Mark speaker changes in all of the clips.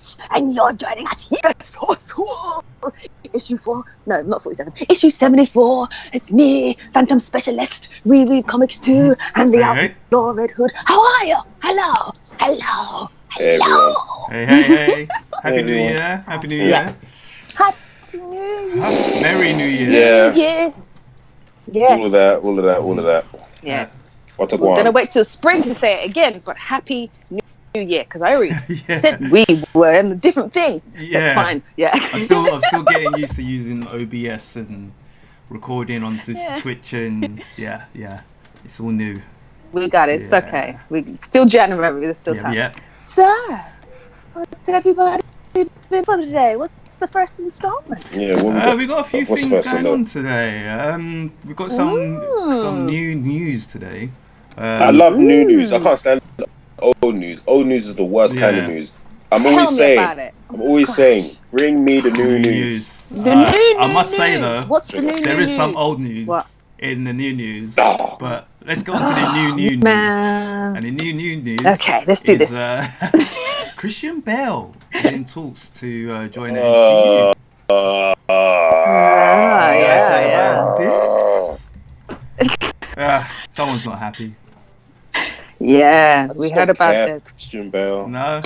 Speaker 1: Phillips, and you're joining us here. Issue 4, no, not 47. Issue 74. It's me, Phantom Specialist. We read comics too, and the Outlaw Red Hood. How are you? Hello.
Speaker 2: Hey.
Speaker 3: Happy New Year. Happy New Year.
Speaker 1: Yeah. Happy New Year.
Speaker 3: Merry New Year.
Speaker 1: Yeah.
Speaker 2: All of that.
Speaker 1: Yeah.
Speaker 2: What's up,
Speaker 1: We're gonna wait till spring to say it again, but Happy New Year, because I already said we were in a different thing. So it's fine. Yeah.
Speaker 3: I'm still getting used to using OBS and recording on Twitch and it's all new.
Speaker 1: We got it. It's okay. We still January. There's still time. Yeah. So, what's everybody been for today? What's the first installment?
Speaker 2: Yeah,
Speaker 3: we got a few things going on today. We've got some new news today.
Speaker 2: I love new news. I can't stand old news. Old news is the worst kind of news. I'm always saying, bring me the new news.
Speaker 3: I must say though,
Speaker 1: what's the new
Speaker 3: there is
Speaker 1: news?
Speaker 3: Some old news in the new news, but let's go on to the new news. And the new news.
Speaker 1: Okay, let's do this.
Speaker 3: Christian Bale in talks to join the MCU. Someone's not happy.
Speaker 1: Yeah, we heard about this.
Speaker 2: Christian Bale.
Speaker 3: No.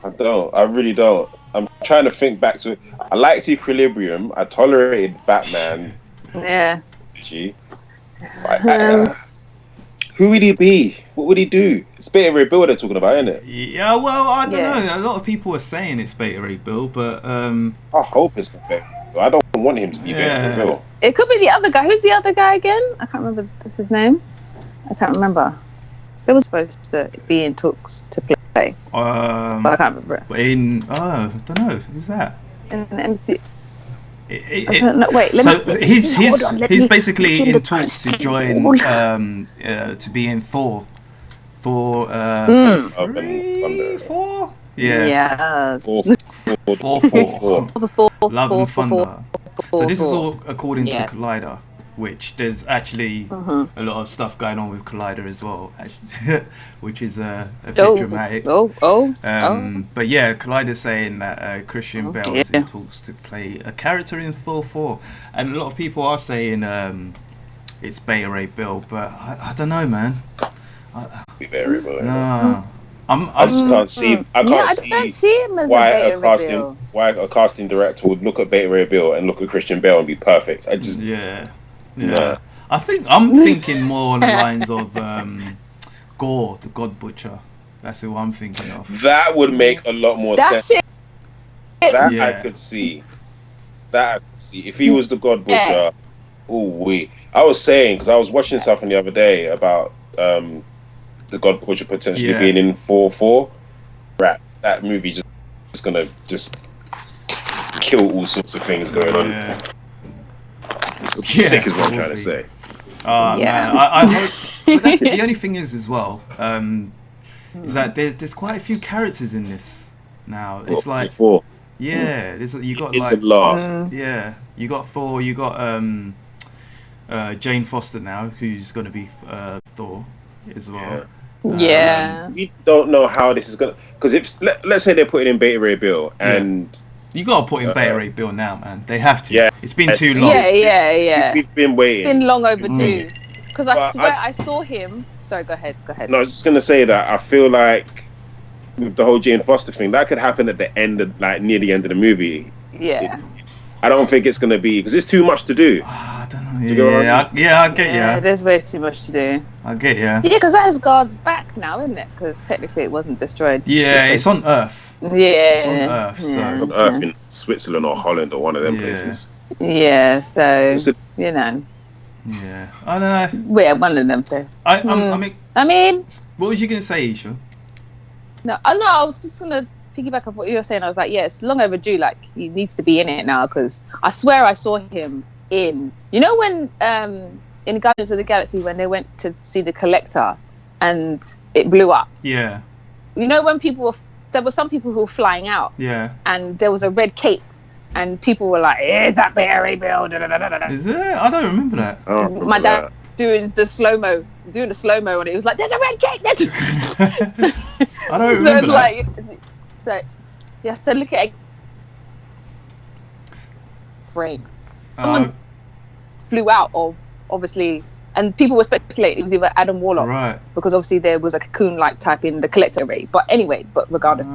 Speaker 2: I don't. I really don't. I'm trying to think back to it. I liked Equilibrium. I tolerated Batman.
Speaker 1: Yeah.
Speaker 2: Who would he be? What would he do? It's Beta Ray Bill they're talking about, isn't it?
Speaker 3: Yeah, well, I don't know. A lot of people are saying it's Beta Ray Bill, but
Speaker 2: I hope it's not Beta Ray Bill. I don't want him to be Beta Ray Bill.
Speaker 1: It could be the other guy. Who's the other guy again? I can't remember. What's his name? I can't remember. They were supposed to be in talks to play. But I can't remember.
Speaker 3: I don't know. Who's that?
Speaker 1: In the MC.
Speaker 3: Wait, he's basically in talks to join to be in Thor. Thor. Four? Yeah. Four. Love and Thunder. So this is all according to Collider, which there's actually a lot of stuff going on with Collider as well, which is a bit dramatic. But yeah, Collider's saying that Christian Bale is in talks to play a character in Thor 4, and a lot of people are saying it's Beta Ray Bill, but I don't know, man.
Speaker 2: Be very well.
Speaker 3: No.
Speaker 2: I just can't see. I don't see him as why a casting director would look at Beta Ray Bill and look at Christian Bale and be perfect. I just
Speaker 3: no. I think I'm thinking more on the lines of Gore, the God Butcher. That's who I'm thinking of.
Speaker 2: That would make a lot more sense. I could see. If he was the God Butcher, I was saying, because I was watching something the other day about the God Butcher potentially being in 4-4. Right, that movie just gonna kill all sorts of things going on. Sick is what I'm trying to say.
Speaker 3: Man, I hope. But that's the only thing is as well. Is that there's quite a few characters in this now. It's like
Speaker 2: Thor.
Speaker 3: Yeah, you got
Speaker 2: it's a lot.
Speaker 3: You got Thor. You got Jane Foster now, who's going to be Thor as well.
Speaker 2: We don't know how this is gonna, because if let's say they're putting in Beta Ray Bill and
Speaker 3: you gotta put in Beta Ray Bill now, man. They have to.
Speaker 2: Yeah,
Speaker 3: it's been too long.
Speaker 2: We've been waiting.
Speaker 1: It's been long overdue. Because I swear I saw him. Sorry, go ahead.
Speaker 2: No, I was just gonna say that I feel like with the whole Jane Foster thing, that could happen at the end of, like, near the end of the movie.
Speaker 1: Yeah.
Speaker 2: I don't think it's gonna be, because it's too much to do.
Speaker 3: I don't know. I get you.
Speaker 1: Yeah, there's way too much to do.
Speaker 3: I get you.
Speaker 1: Yeah, because Asgard's back now, isn't it? Because technically it wasn't destroyed.
Speaker 3: Yeah, it's on Earth.
Speaker 1: Yeah.
Speaker 3: It's on Earth. So.
Speaker 2: On Earth in Switzerland or Holland or one of them places.
Speaker 1: Yeah, so, you know.
Speaker 3: Yeah, I don't know.
Speaker 1: We're one of them too.
Speaker 3: I mean, what was you going to say, Isha?
Speaker 1: No, I was just going to piggyback off what you were saying. I was like, it's long overdue. Like, he needs to be in it now, because I swear I saw him in, you know, when in Guardians of the Galaxy, when they went to see the Collector and it blew up.
Speaker 3: Yeah.
Speaker 1: You know, when there were some people who were flying out.
Speaker 3: Yeah.
Speaker 1: And there was a red cape. And people were like, "Is that Beta Ray Bill?"
Speaker 3: Is it? I don't remember that.
Speaker 1: My dad doing the slow mo on it. He was like, "There's a red cape." I don't
Speaker 3: remember
Speaker 1: that. You have to look at frame. Someone flew out of, obviously, and people were speculating it was either Adam Warlock,
Speaker 3: right?
Speaker 1: Because obviously there was a cocoon-like type in the collector ray. But anyway, regardless,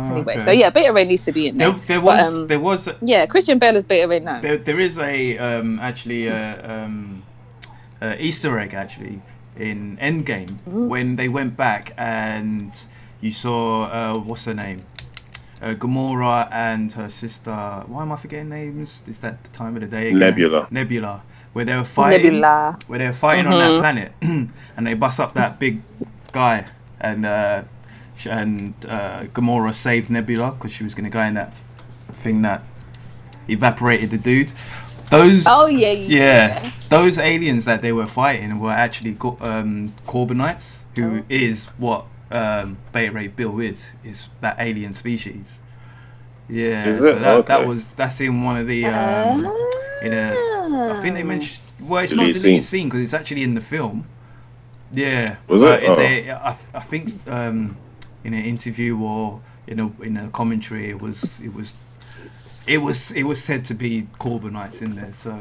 Speaker 1: anyway. Okay. So yeah, Beta Ray needs to be in there.
Speaker 3: There was.
Speaker 1: Christian Bale is Beta Ray now.
Speaker 3: There is a Easter egg actually in Endgame when they went back and you saw what's her name, Gamora and her sister. Why am I forgetting names? Is that the time of the day again? Nebula. Where they were fighting on that planet, and they bust up that big guy, and Gamora saved Nebula because she was going to go in that thing that evaporated the dude. Those those aliens that they were fighting were actually Corbinites, who is what Beta Ray Bill is that alien species. Yeah, so that's in one of the I think they mentioned. Well, it's not the deleted scene because it's actually in the film. Yeah,
Speaker 2: was it?
Speaker 3: I think in an interview or in a commentary, it was said to be Corbinites in there. So.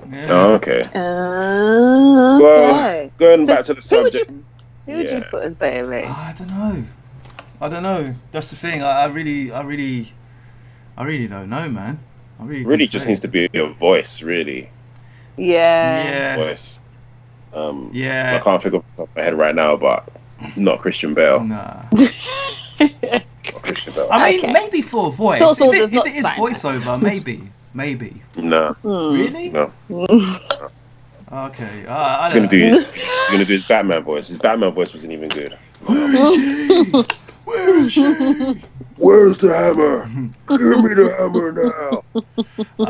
Speaker 3: Yeah.
Speaker 2: Oh, okay. Well, going back to the subject.
Speaker 1: Who would you put as Beta Ray?
Speaker 3: I don't know. That's the thing. I really don't know, man. I really
Speaker 2: just needs to be your voice, really.
Speaker 1: Yeah.
Speaker 2: Voice. I can't think of the top of my head right now, but not Christian Bale.
Speaker 3: Nah.
Speaker 2: Christian Bale.
Speaker 3: I mean, maybe for a voice. If it is voiceover, maybe.
Speaker 2: No.
Speaker 3: Really?
Speaker 2: No.
Speaker 3: Okay.
Speaker 2: He's gonna do his Batman voice. His Batman voice wasn't even good.
Speaker 3: Where is she?
Speaker 2: Where's the hammer? Give me the hammer now.
Speaker 3: I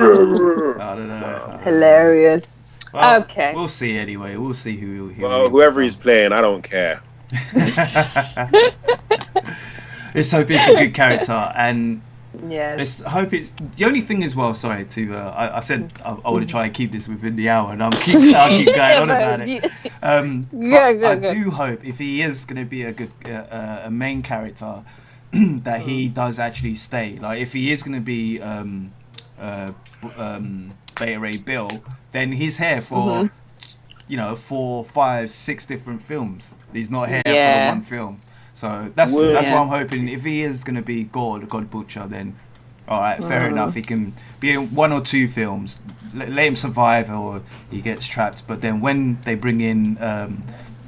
Speaker 3: don't know.
Speaker 1: Hilarious.
Speaker 3: Well,
Speaker 1: okay.
Speaker 3: We'll see anyway. We'll see who.
Speaker 2: Whoever he's playing, I don't care.
Speaker 3: Let's hope it's a good character, and
Speaker 1: yes.
Speaker 3: Let's hope it's. The only thing as well. Sorry to. I said I want to try and keep this within the hour, and I'll keep going on about it. I do hope if he is going to be a good a main character, that he does actually stay. Like if he is going to be Beta Ray Bill, then he's here for 4, 5, 6 different films. He's not here for the one film. So that's what I'm hoping. If he is going to be God Butcher, then all right, fair enough. He can be in 1 or 2 films. Let him survive, or he gets trapped. But then when they bring in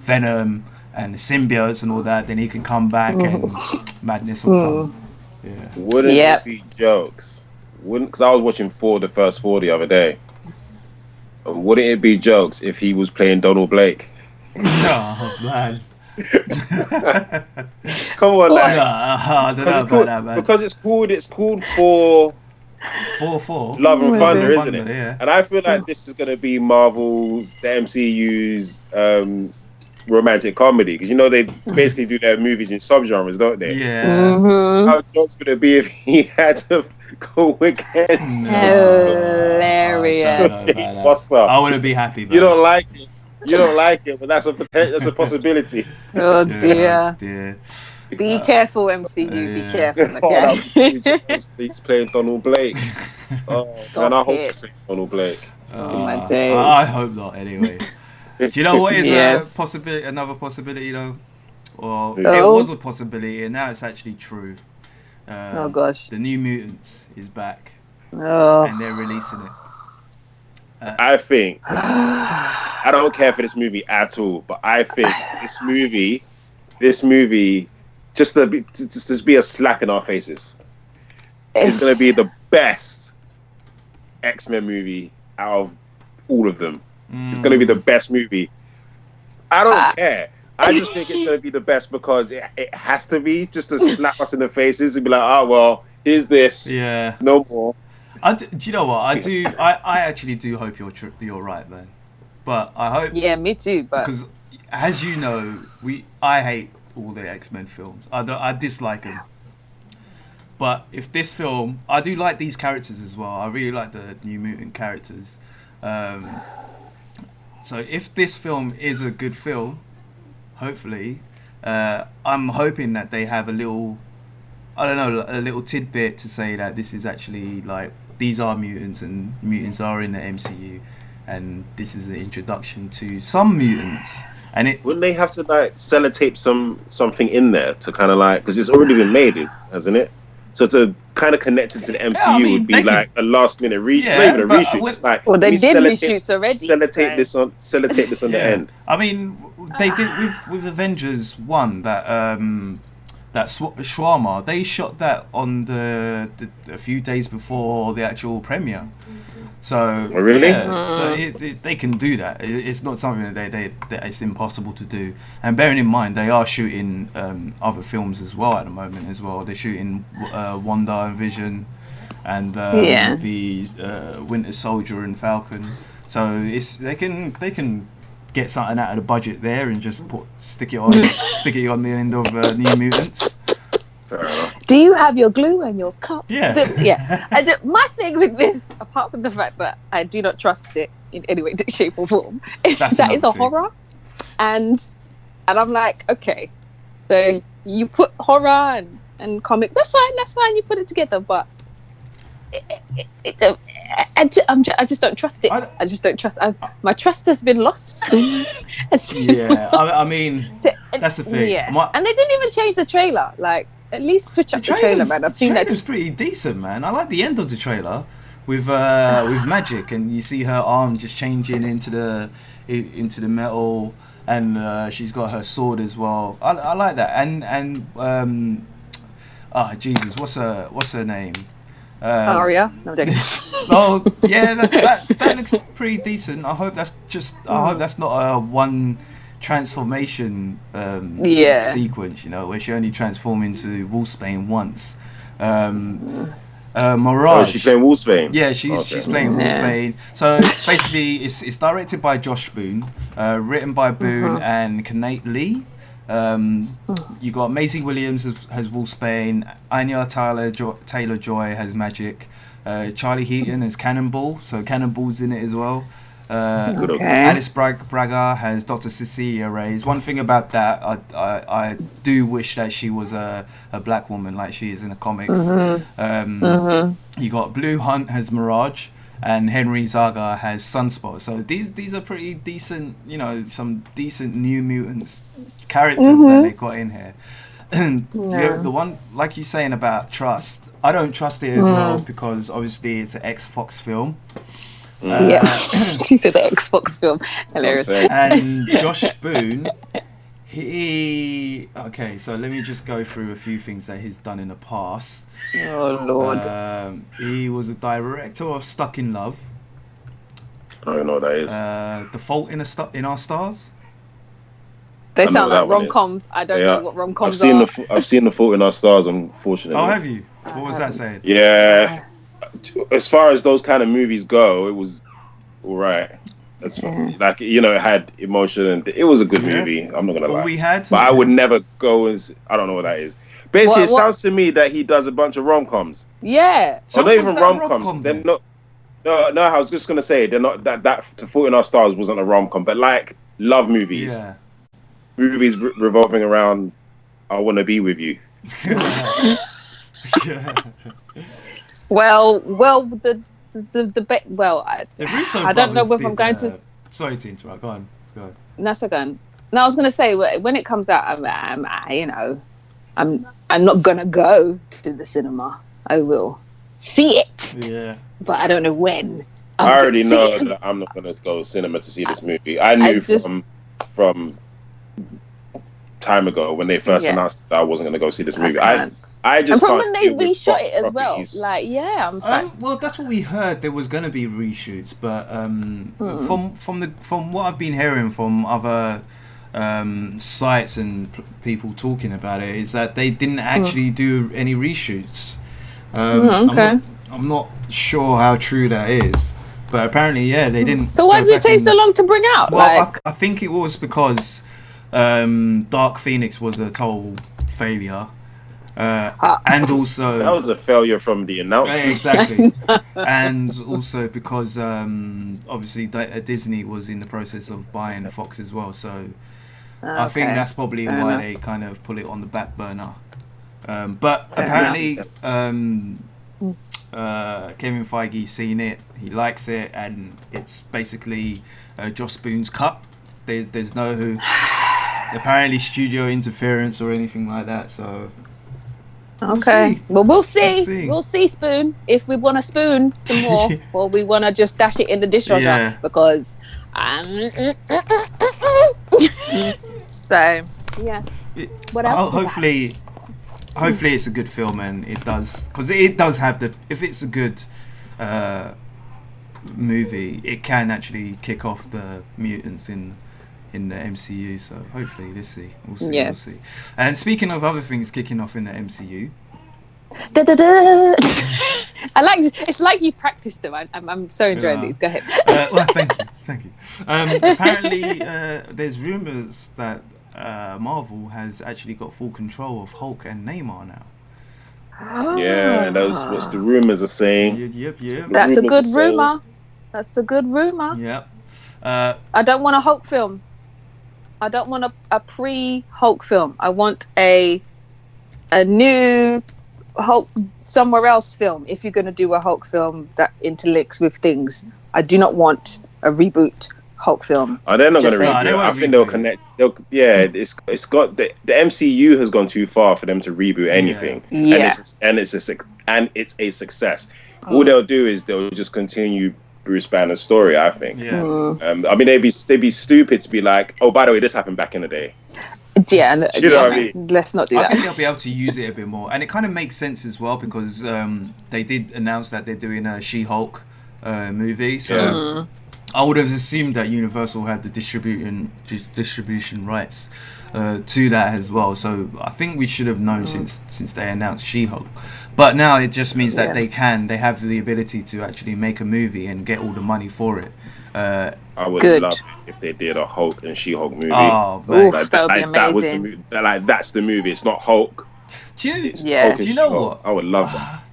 Speaker 3: Venom and the symbiotes and all that, then he can come back and madness will come. Yeah.
Speaker 2: Wouldn't it be jokes? Because I was watching Thor, the first Thor the other day. And wouldn't it be jokes if he was playing Donald Blake?
Speaker 3: Oh man.
Speaker 2: Come on, lad.
Speaker 3: I don't know about that, man.
Speaker 2: Because it's called Thor. Love and Thunder, isn't it?
Speaker 3: Yeah.
Speaker 2: And I feel like this is going to be Marvel's, the MCU's romantic comedy, because they basically do their movies in subgenres, don't they?
Speaker 3: Yeah.
Speaker 1: Mm-hmm.
Speaker 2: How jokes would it be if he had to go against
Speaker 1: hilarious?
Speaker 3: I wouldn't be happy.
Speaker 2: You don't like it. You don't like it, but that's a possibility.
Speaker 1: Oh dear.
Speaker 3: Yeah.
Speaker 1: Be careful, MCU. Be careful. Okay?
Speaker 2: He's playing Donald Blake. And I hope he's playing Donald Blake.
Speaker 1: My days.
Speaker 3: I hope not. Anyway, do you know what is another possibility though? Or it was a possibility, and now it's actually true.
Speaker 1: Oh gosh.
Speaker 3: The New Mutants is back,
Speaker 1: and
Speaker 3: they're releasing it.
Speaker 2: I think I don't care for this movie at all, but I think this movie just to be a slap in our faces. It's going to be the best X-Men movie out of all of them. It's going to be the best movie. I don't care. I just think it's going to be the best because it has to be, just to slap us in the faces and be like, oh well, here's this.
Speaker 3: Yeah.
Speaker 2: No more.
Speaker 3: Do you know what I do? I actually do hope you're right, man. But I hope.
Speaker 1: Yeah, me too. But
Speaker 3: because, as you know, I hate all the X-Men films. I dislike them. But if this film, I do like these characters as well. I really like the New Mutant characters. So if this film is a good film, hopefully, I'm hoping that they have a little I don't know, a little tidbit to say that this is actually like these are mutants and mutants are in the MCU, and this is the introduction to some mutants. And it
Speaker 2: wouldn't they have to like sellotape something in there to kind of like, because it's already been made, hasn't it? So to kind of connect it to the MCU would be like a last minute not even a reshoot. It's like,
Speaker 1: well, they did reshoots already.
Speaker 2: Sellotape this on the end.
Speaker 3: I mean, they did with Avengers 1 that shawarma. They shot that on a few days before the actual premiere. So
Speaker 2: really,
Speaker 3: so they can do that. It's not something that that it's impossible to do. And bearing in mind, they are shooting other films as well at the moment as well. They're shooting Wanda and Vision, and the Winter Soldier and Falcon. So they can get something out of the budget there and just stick it on the end of New Mutants.
Speaker 1: Do you have your glue and your cup?
Speaker 3: Yeah.
Speaker 1: My thing with this, apart from the fact that I do not trust it in any way, shape, or form, is that it's a horror, and I'm like, okay, so you put horror and comic, that's fine. You put it together, but I just don't trust it. I just don't trust. My trust has been lost.
Speaker 3: I mean, that's the thing.
Speaker 1: Yeah. And they didn't even change the trailer. Like, at least switch up the trailer, man. I've seen that.
Speaker 3: The trailer's pretty decent, man. I like the end of the trailer with Magic, and you see her arm just changing into the metal, and she's got her sword as well. I like that. And Jesus, what's her name?
Speaker 1: Aria. No,
Speaker 3: oh yeah, that looks pretty decent. I hope that's not a one transformation sequence, where she only transformed into Wolfsbane once. Mirage.
Speaker 2: Oh, she's playing Wolfsbane.
Speaker 3: Yeah, she's playing Wolfsbane. So basically, it's directed by Josh Boone, written by Boone and Kenneth Lee. You got Maisie Williams has Wolfsbane, Anya Taylor-Joy has Magic, Charlie Heaton has Cannonball, so Cannonball's in it as well. Alice Braga has Dr. Cecilia Reyes. One thing about that, I do wish that she was a black woman like she is in the comics. You got Blue Hunt has Mirage, and Henry Zaga has Sunspot. So these are pretty decent, some decent New Mutants characters that they got in here. And the one, like you're saying about trust, I don't trust it as well, because obviously it's an ex-Fox film.
Speaker 1: She said the Xbox film. Hilarious.
Speaker 3: And Josh Boone, so let me just go through a few things that he's done in the past.
Speaker 1: Oh Lord.
Speaker 3: He was a director of Stuck in Love.
Speaker 2: I don't know what that is.
Speaker 3: The Fault in Our Stars.
Speaker 1: They sound like rom-coms. I don't know what rom-coms are.
Speaker 2: I've seen The Fault in Our Stars, unfortunately.
Speaker 3: Oh, have you? What was that saying?
Speaker 2: Yeah. As far as those kind of movies go, it was all right. That's like, it had emotion, and it was a good movie. I'm not gonna lie. But I would never go and I don't know what that is. Basically, it sounds to me that he does a bunch of rom-coms.
Speaker 1: Yeah.
Speaker 2: So not even rom-coms. They're not. No. I was just gonna say they're not that. The Fault in Our Stars wasn't a rom-com, but like love movies.
Speaker 3: Yeah.
Speaker 2: Movies revolving around I want to be with you.
Speaker 1: Well, I don't know if I'm going to.
Speaker 3: Sorry to interrupt. Go on.
Speaker 1: That's a gun. No, I was going to say when it comes out, I'm not gonna go to the cinema. I will see it.
Speaker 3: Yeah.
Speaker 1: But I don't know when.
Speaker 2: I already know that I'm not gonna go to cinema to see this movie. I knew from time ago when they first announced that I wasn't gonna go see this movie. I just
Speaker 1: and from when they reshot it as well. Like, I'm sorry.
Speaker 3: Well, that's what we heard. There was going to be reshoots, but from what I've been hearing from other sites and people talking about it, is that they didn't actually do any reshoots. I'm not sure how true that is, but apparently, they didn't.
Speaker 1: So why did it take so long to bring out?
Speaker 3: Well, I think it was because Dark Phoenix was a total failure. And also
Speaker 2: that was a failure from the announcement.
Speaker 3: Exactly. And also because obviously Disney was in the process of buying Fox as well, so I think that's probably why they kind of put it on the back burner. But apparently, Kevin Feige's seen it. He likes it, and it's basically Joss Boon's cut. There's no apparently studio interference or anything like that. So
Speaker 1: okay, we'll see. We'll see, Spoon, if we want to spoon some more, or we want to just dash it in the dishwasher because. So yeah. What else?
Speaker 3: Hopefully it's a good film, and it does, because it does have if it's a good movie, it can actually kick off the mutants in the MCU. So hopefully we'll see.
Speaker 1: Yes.
Speaker 3: We'll see. And speaking of other things kicking off in the MCU,
Speaker 1: I like this. It's like you practiced them. I'm so enjoying these. Go ahead.
Speaker 3: Well, thank you. Apparently, there's rumors that Marvel has actually got full control of Hulk and Namor now.
Speaker 2: Yeah, that's what the rumors are saying.
Speaker 3: Yep.
Speaker 1: That's a good rumor. That's a good rumor.
Speaker 3: Yep.
Speaker 1: I don't want a Hulk film. I don't want a pre-Hulk film. I want a new Hulk somewhere else film. If you're going to do a Hulk film that interlinks with things, I do not want a reboot Hulk film.
Speaker 2: Oh, they're not going to reboot. I think they'll connect. It's got the MCU has gone too far for them to reboot anything.
Speaker 1: Yeah.
Speaker 2: And it's a success. All they'll do is they'll just continue Bruce Banner's story, I think.
Speaker 3: Yeah.
Speaker 2: I mean, they'd be stupid to be like, oh, by the way, this happened back in the day.
Speaker 1: Yeah,
Speaker 2: you know what I mean?
Speaker 1: Let's not do that.
Speaker 3: I think they'll be able to use it a bit more, and it kind of makes sense as well because they did announce that they're doing a She-Hulk movie. So I would have assumed that Universal had the distribution rights to that as well. So I think we should have known since they announced She-Hulk. But now it just means that they have the ability to actually make a movie and get all the money for it.
Speaker 2: I would love it if they did a Hulk and She-Hulk movie.
Speaker 3: Oh, man.
Speaker 1: That would be amazing.
Speaker 2: That was the movie. That's the movie. It's not Hulk.
Speaker 3: Do you
Speaker 2: Hulk
Speaker 3: know
Speaker 2: She-Hulk.
Speaker 3: what?
Speaker 2: I would love that.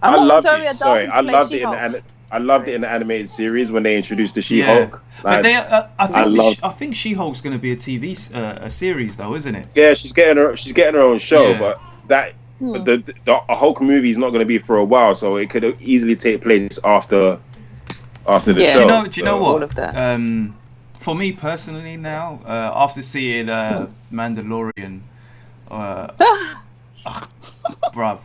Speaker 1: I loved
Speaker 2: it. I loved it in the animated series when they introduced the She-Hulk.
Speaker 3: But I think She-Hulk's going to be a TV a series though, isn't it?
Speaker 2: Yeah, she's getting her own show, but the Hulk movie is not going to be for a while, so it could easily take place after the show.
Speaker 3: Do you know what? All of that. For me personally now, after seeing Mandalorian, bruv,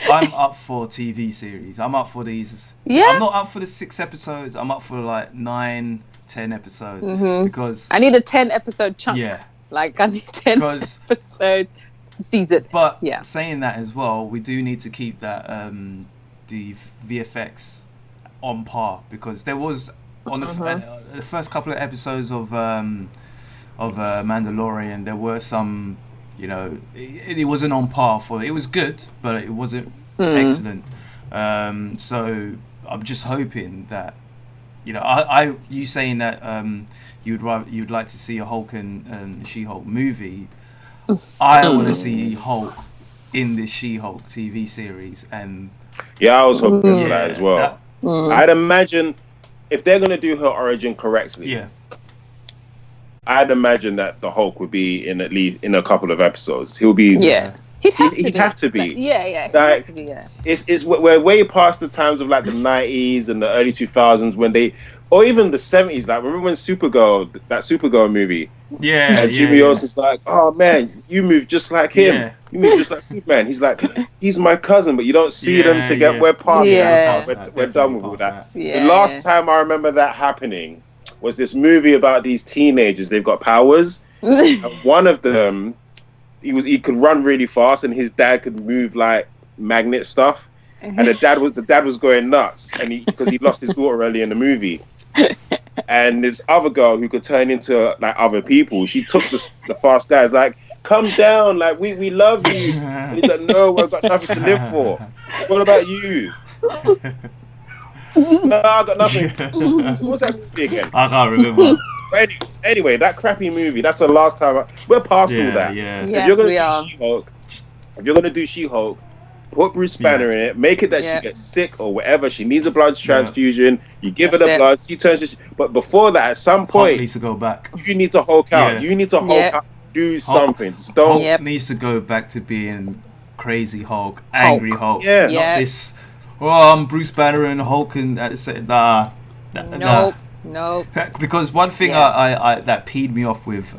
Speaker 3: I'm up for TV series. I'm up for these.
Speaker 1: Yeah.
Speaker 3: I'm not up for the 6 episodes. I'm up for like 9, 10 episodes because
Speaker 1: I need a 10 episode chunk.
Speaker 3: Yeah.
Speaker 1: Like I need 10 episodes season.
Speaker 3: But saying that as well, we do need to keep that the VFX on par because there was on the first couple of episodes of Mandalorian, there were some, it wasn't on par it was good, but it wasn't excellent. So I'm just hoping that, you saying that you'd like to see a Hulk and She-Hulk movie. I want to see Hulk in this She-Hulk TV series, and
Speaker 2: I was hoping for that as well. I'd imagine if they're going to do her origin correctly, I'd imagine that the Hulk would be in at least in a couple of episodes. He'll be He'd have to be. We're way past the times of like the 90s and the early 2000s when or even the 70s. Like remember when that Supergirl movie?
Speaker 3: Yeah.
Speaker 2: And Jimmy Olsen's like, oh man, you move just like him. Yeah. You move just like Superman. He's like, he's my cousin, but you don't see them to get. We're past that. We're done with all that. The last time I remember that happening was this movie about these teenagers. They've got powers. And one of them, he could run really fast, and his dad could move like magnet stuff. And the dad was going nuts, and because he lost his daughter early in the movie. And this other girl who could turn into like other people, she took the fast guy's like, come down, like we love you. And he's like, no, I've got nothing to live for. What about you? No, I got nothing. What's that movie again?
Speaker 3: I can't remember.
Speaker 2: Anyway, that crappy movie. That's the last time. We're past all that.
Speaker 3: Yeah.
Speaker 1: Yes,
Speaker 2: if you're gonna do She-Hulk, put Bruce Banner in it. Make it that she gets sick or whatever. She needs a blood transfusion. You give her the blood. She turns. But before that, at some point,
Speaker 3: needs to go back.
Speaker 2: You need to Hulk out. You need to Hulk out. Do something. Just don't.
Speaker 3: Hulk needs to go back to being crazy Hulk, angry Hulk.
Speaker 2: Yeah.
Speaker 3: Not this. Oh, I'm Bruce Banner and Hulk and nah.
Speaker 1: Nope.
Speaker 3: Because one thing I that peed me off with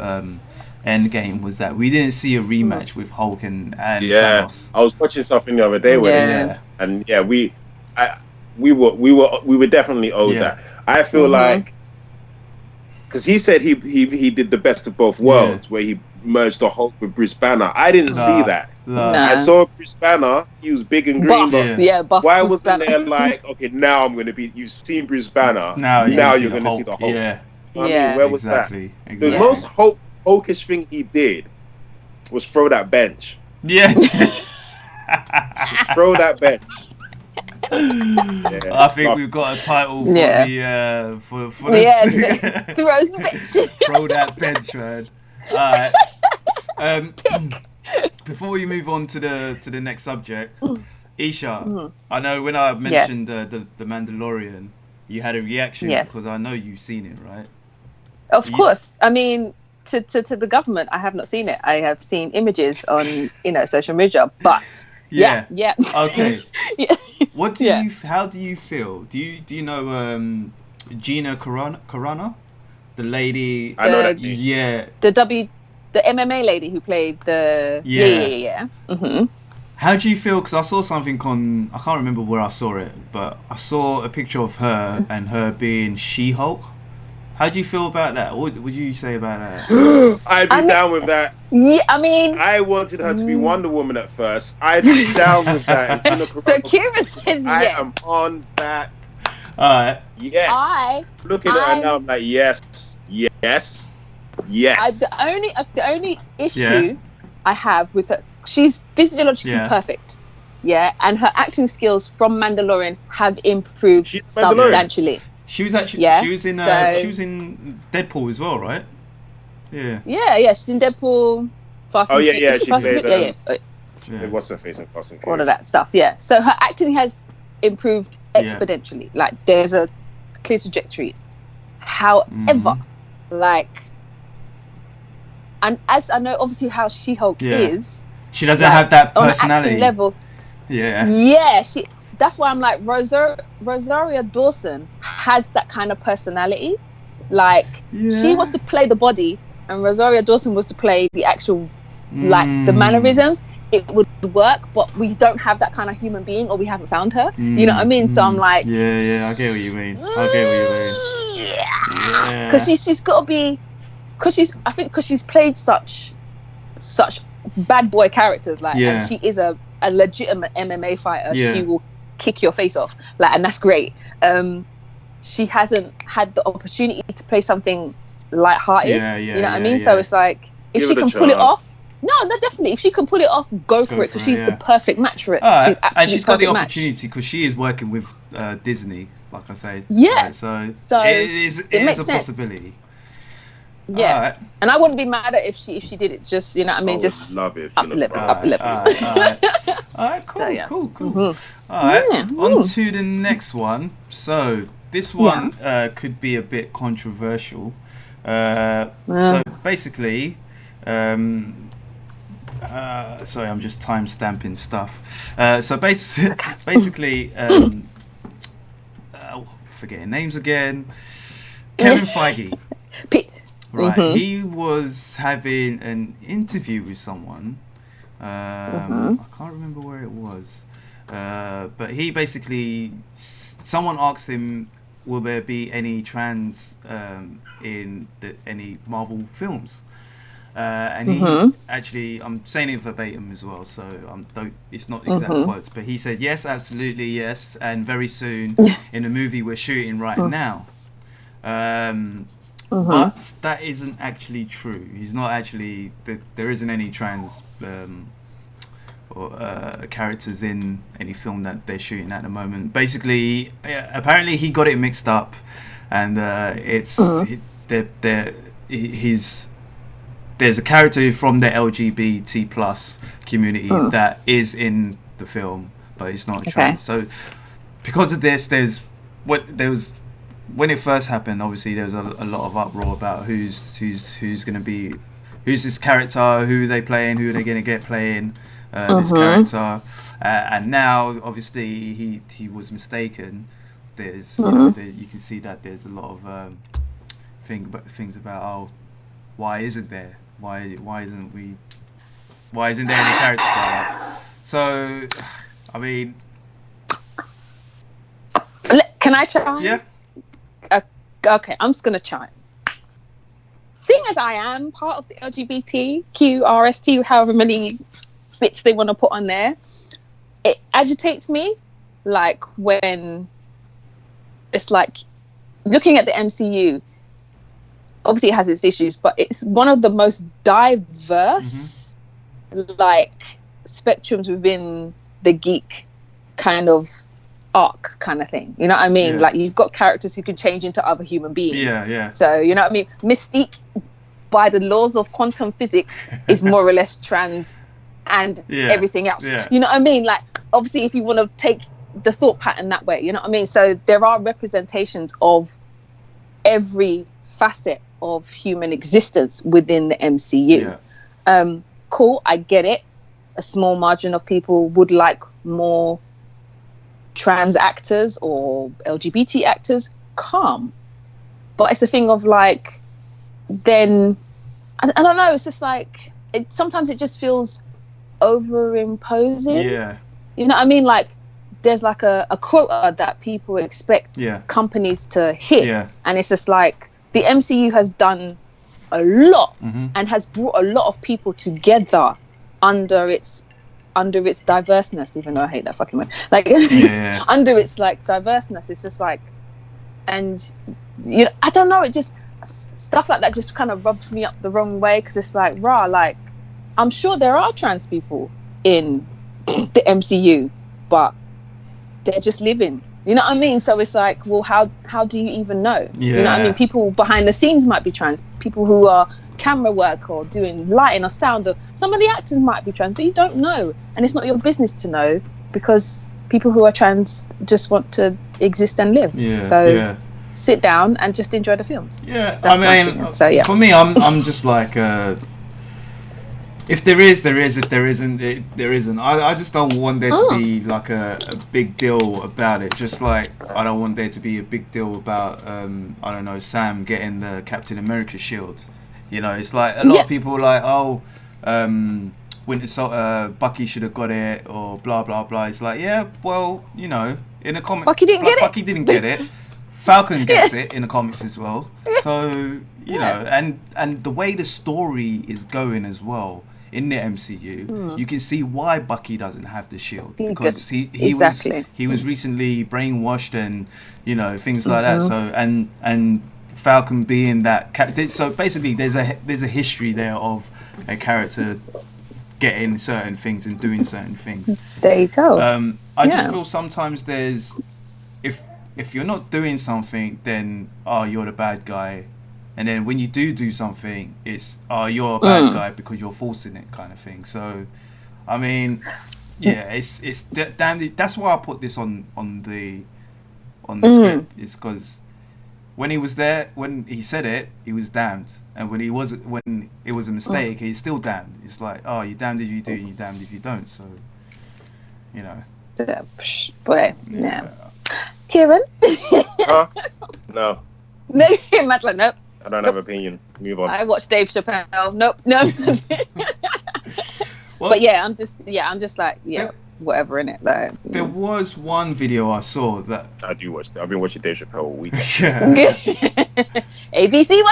Speaker 3: Endgame was that we didn't see a rematch with Hulk and Thanos.
Speaker 2: I was watching something the other day and we were definitely owed that. I feel like because he said he did the best of both worlds where he merged the Hulk with Bruce Banner. I didn't see that. I saw Bruce Banner. He was big and green,
Speaker 1: buff
Speaker 2: why wasn't there like, okay, now I'm going to be? You've seen Bruce Banner. Now you're going to see the Hulk.
Speaker 3: Yeah.
Speaker 2: I mean, where was that? Exactly. The most Hulkish thing he did was throw that bench.
Speaker 3: Yeah.
Speaker 2: Throw that bench.
Speaker 3: I think we've got a title for the for
Speaker 1: throw the bench.
Speaker 3: Throw that bench, man. Alright. Before we move on to the next subject, Isha, I know when I mentioned the Mandalorian, you had a reaction because I know you've seen it, right?
Speaker 1: Of course. I mean, to the government, I have not seen it. I have seen images on social media, but yeah.
Speaker 3: Okay. What do you? How do you feel? Do you know Gina Carano, the lady?
Speaker 2: I know that.
Speaker 3: Yeah.
Speaker 1: The MMA lady who played the
Speaker 3: How do you feel? Because I saw something on, I can't remember where I saw it, but I saw a picture of her and her being She-Hulk. How do you feel about that? What would you say about that?
Speaker 2: I'd be down with that.
Speaker 1: Yeah, I mean,
Speaker 2: I wanted her to be Wonder Woman at first. I'd be down with that.
Speaker 1: So Kira says
Speaker 2: I am on that.
Speaker 3: Alright.
Speaker 2: Yes. Looking at her now, I'm like, yes.
Speaker 1: The only issue I have with her, she's physiologically perfect. Yeah, and her acting skills from Mandalorian have improved substantially.
Speaker 3: She was actually she was in Deadpool as well, right? Yeah.
Speaker 1: Yeah, she's in Deadpool. Fast and
Speaker 2: she played.
Speaker 1: It
Speaker 2: was her face in Fast and Furious.
Speaker 1: All of that stuff, yeah. So her acting has improved exponentially. Like there's a clear trajectory. However, and as I know, obviously how She-Hulk is,
Speaker 3: she doesn't have that personality.
Speaker 1: On an acting level.
Speaker 3: Yeah.
Speaker 1: That's why I'm like Rosario Dawson has that kind of personality. Like she wants to play the body, and Rosario Dawson was to play the actual the mannerisms. It would work, but we don't have that kind of human being, or we haven't found her. You know what I mean? So I'm like,
Speaker 3: I get what you mean.
Speaker 1: Because she's got to be, because she's played such bad boy characters, and she is a legitimate MMA fighter. She will kick your face off, and that's great. She hasn't had the opportunity to play something light-hearted. You know what I mean? So it's like, if she can pull it off, no, definitely. If she can pull it off, go for it, because she's the perfect match for it.
Speaker 3: And she's got the opportunity because she is working with Disney, like I say.
Speaker 1: Yeah.
Speaker 3: So
Speaker 1: it
Speaker 3: is
Speaker 1: makes
Speaker 3: a
Speaker 1: sense.
Speaker 3: possibility.
Speaker 1: Yeah, and I wouldn't be mad at if she did it. Just just
Speaker 2: love it.
Speaker 1: Up the levels.
Speaker 3: All right, cool.
Speaker 1: Mm-hmm.
Speaker 3: All right, on to the next one. So this one could be a bit controversial. So basically, sorry, I'm just time stamping stuff. So basically, forgetting names again. Kevin Feige. Right, he was having an interview with someone. I can't remember where it was, but he basically, someone asked him, "Will there be any trans in any Marvel films?" And he actually, I'm saying it verbatim as well, so it's not exact quotes, but he said, "Yes, absolutely, yes, and very soon in the movie we're shooting right now." But that isn't actually true. He's not actually. There isn't any trans characters in any film that they're shooting at the moment. Basically, apparently he got it mixed up, and there's a character from the LGBT plus community that is in the film, but it's not trans. So because of this, when it first happened, obviously there was a lot of uproar about who's going to be who's this character, who are they playing, who are they going to get playing this character, and now obviously he was mistaken. There's you can see that there's a lot of things about why isn't there any characters like that? So I mean,
Speaker 1: can I try?
Speaker 3: Yeah.
Speaker 1: Okay, I'm just gonna chime. Seeing as I am part of the LGBTQRST, however many bits they want to put on there, it agitates me. Like when it's like looking at the MCU. Obviously, it has its issues, but it's one of the most diverse, like spectrums within the geek kind of arc kind of thing. You know what I mean?
Speaker 3: Yeah.
Speaker 1: Like you've got characters who can change into other human beings.
Speaker 3: Yeah.
Speaker 1: So you know what I mean? Mystique, by the laws of quantum physics, is more or less trans and everything else.
Speaker 3: Yeah.
Speaker 1: You know what I mean? Like obviously, if you want to take the thought pattern that way, you know what I mean? So there are representations of every facet of human existence within the MCU. Cool, I get it. A small margin of people would like more trans actors or LGBT actors. Calm. But it's a thing of like, then I don't know, it's just like sometimes it just feels over-imposing.
Speaker 3: Yeah.
Speaker 1: You know what I mean? Like there's like a quota that people expect companies to hit.
Speaker 3: Yeah.
Speaker 1: And it's just like the MCU has done a lot and has brought a lot of people together under its diverseness, even though I hate that fucking word. Like under its like diverseness, it's just like, and you know, I don't know, it just stuff like that just kind of rubs me up the wrong way, because it's like, like I'm sure there are trans people in the MCU, but they're just living. You know what I mean? So it's like, well, how do you even know?
Speaker 3: Yeah.
Speaker 1: You know what I mean? People behind the scenes might be trans. People who are camera work or doing lighting or sound, or some of the actors might be trans, but you don't know. And it's not your business to know, because people who are trans just want to exist and live. So sit down and just enjoy the films.
Speaker 3: Yeah,
Speaker 1: That's
Speaker 3: I mean,
Speaker 1: so,
Speaker 3: for me, I'm just like, if there is, there is. If there isn't, there isn't. I just don't want there to be like a big deal about it. Just like I don't want there to be a big deal about I don't know, Sam getting the Captain America shield. You know, it's like a lot of people are like, Bucky should have got it, or blah blah blah. It's like, yeah, well, you know, in the comic, Bucky didn't get it. Falcon gets it in the comics as well. So you know, and the way the story is going as well in the MCU, you can see why Bucky doesn't have the shield, because he was recently brainwashed and you know, things like that. So and Falcon being that so basically there's a history there of a character getting certain things and doing certain things.
Speaker 1: There you go.
Speaker 3: I just feel sometimes there's if you're not doing something, then you're the bad guy. And then when you do something, it's you're a bad guy because you're forcing it, kind of thing. So, I mean, it's damn. That's why I put this on the script. Is because when he was there, when he said it, he was damned, and when it was a mistake, he's still damned. It's like, you're damned if you do, and you're damned if you don't. So, you know.
Speaker 1: Boy, Kieran?
Speaker 2: No.
Speaker 1: No, Matt's like, nope.
Speaker 2: I don't have an opinion. Move on.
Speaker 1: I watched Dave Chappelle. Nope. But I'm just like, whatever in it. Like,
Speaker 3: there was one video I saw that
Speaker 2: I do watch. I've been watching Dave Chappelle all week.
Speaker 1: ABC 1,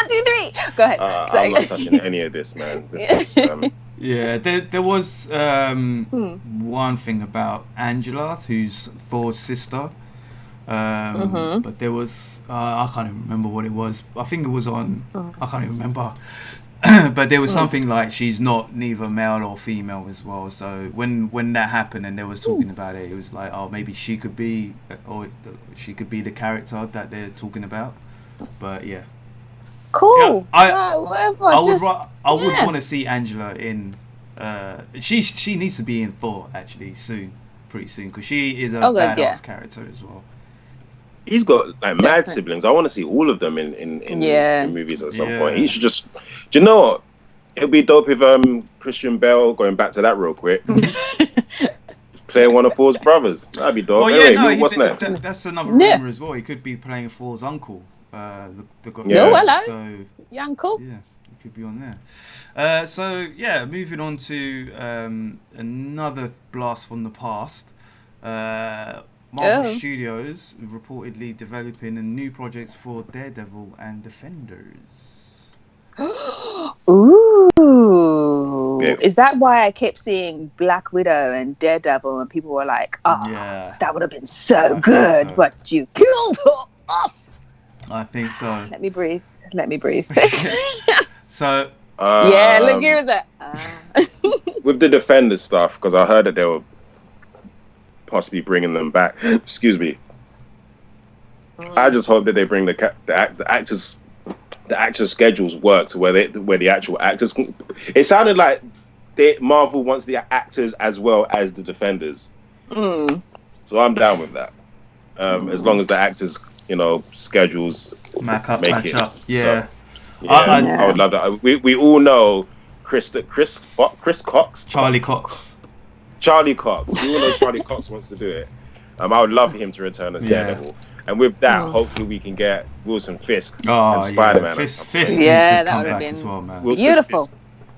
Speaker 1: 2, 3. Go ahead.
Speaker 2: I'm not touching any of this, man. This is.
Speaker 3: There was one thing about Angela, who's Thor's sister. But there was I can't even remember what it was. I think it was on I can't even remember. But there was something like she's neither male or female as well. So when that happened and they was talking about it, it was like, maybe she could be the character that they're talking about. But yeah,
Speaker 1: cool.
Speaker 3: I would want to see Angela in. She needs to be in Thor actually pretty soon, because she is a badass character as well.
Speaker 2: He's got like mad siblings. I want to see all of them in movies at some point. He should just. Do you know what? It'd be dope if Christian Bale, going back to that real quick, playing one of Thor's brothers. That'd be dope.
Speaker 3: Well,
Speaker 2: anyway, what's next?
Speaker 3: That's another rumor as well. He could be playing Thor's uncle.
Speaker 1: Oh, hello.
Speaker 3: So,
Speaker 1: your uncle.
Speaker 3: Yeah, he could be on there. So yeah, moving on to another blast from the past. Marvel Studios reportedly developing new projects for Daredevil and Defenders.
Speaker 1: Ooh. Yeah. Is that why I kept seeing Black Widow and Daredevil and people were like, that would have been so good, so. But you killed her off.
Speaker 3: I think so.
Speaker 1: Let me breathe.
Speaker 3: So
Speaker 1: yeah, look at that.
Speaker 2: With the Defenders stuff, because I heard that they were possibly bringing them back. Excuse me. I just hope that they bring the actors' schedules work to where the actual actors can. It sounded like Marvel wants the actors as well as the Defenders. So I'm down with that. As long as the actors, schedules
Speaker 3: match up.
Speaker 2: So,
Speaker 3: Yeah.
Speaker 2: I would love that. We all know Chris Cox.
Speaker 3: Charlie Cox.
Speaker 2: We all know Charlie Cox wants to do it. I would love for him to return as Daredevil. And with that, hopefully we can get Wilson Fisk and Spider-Man.
Speaker 3: Fisk needs to come back as well, man.
Speaker 1: Beautiful.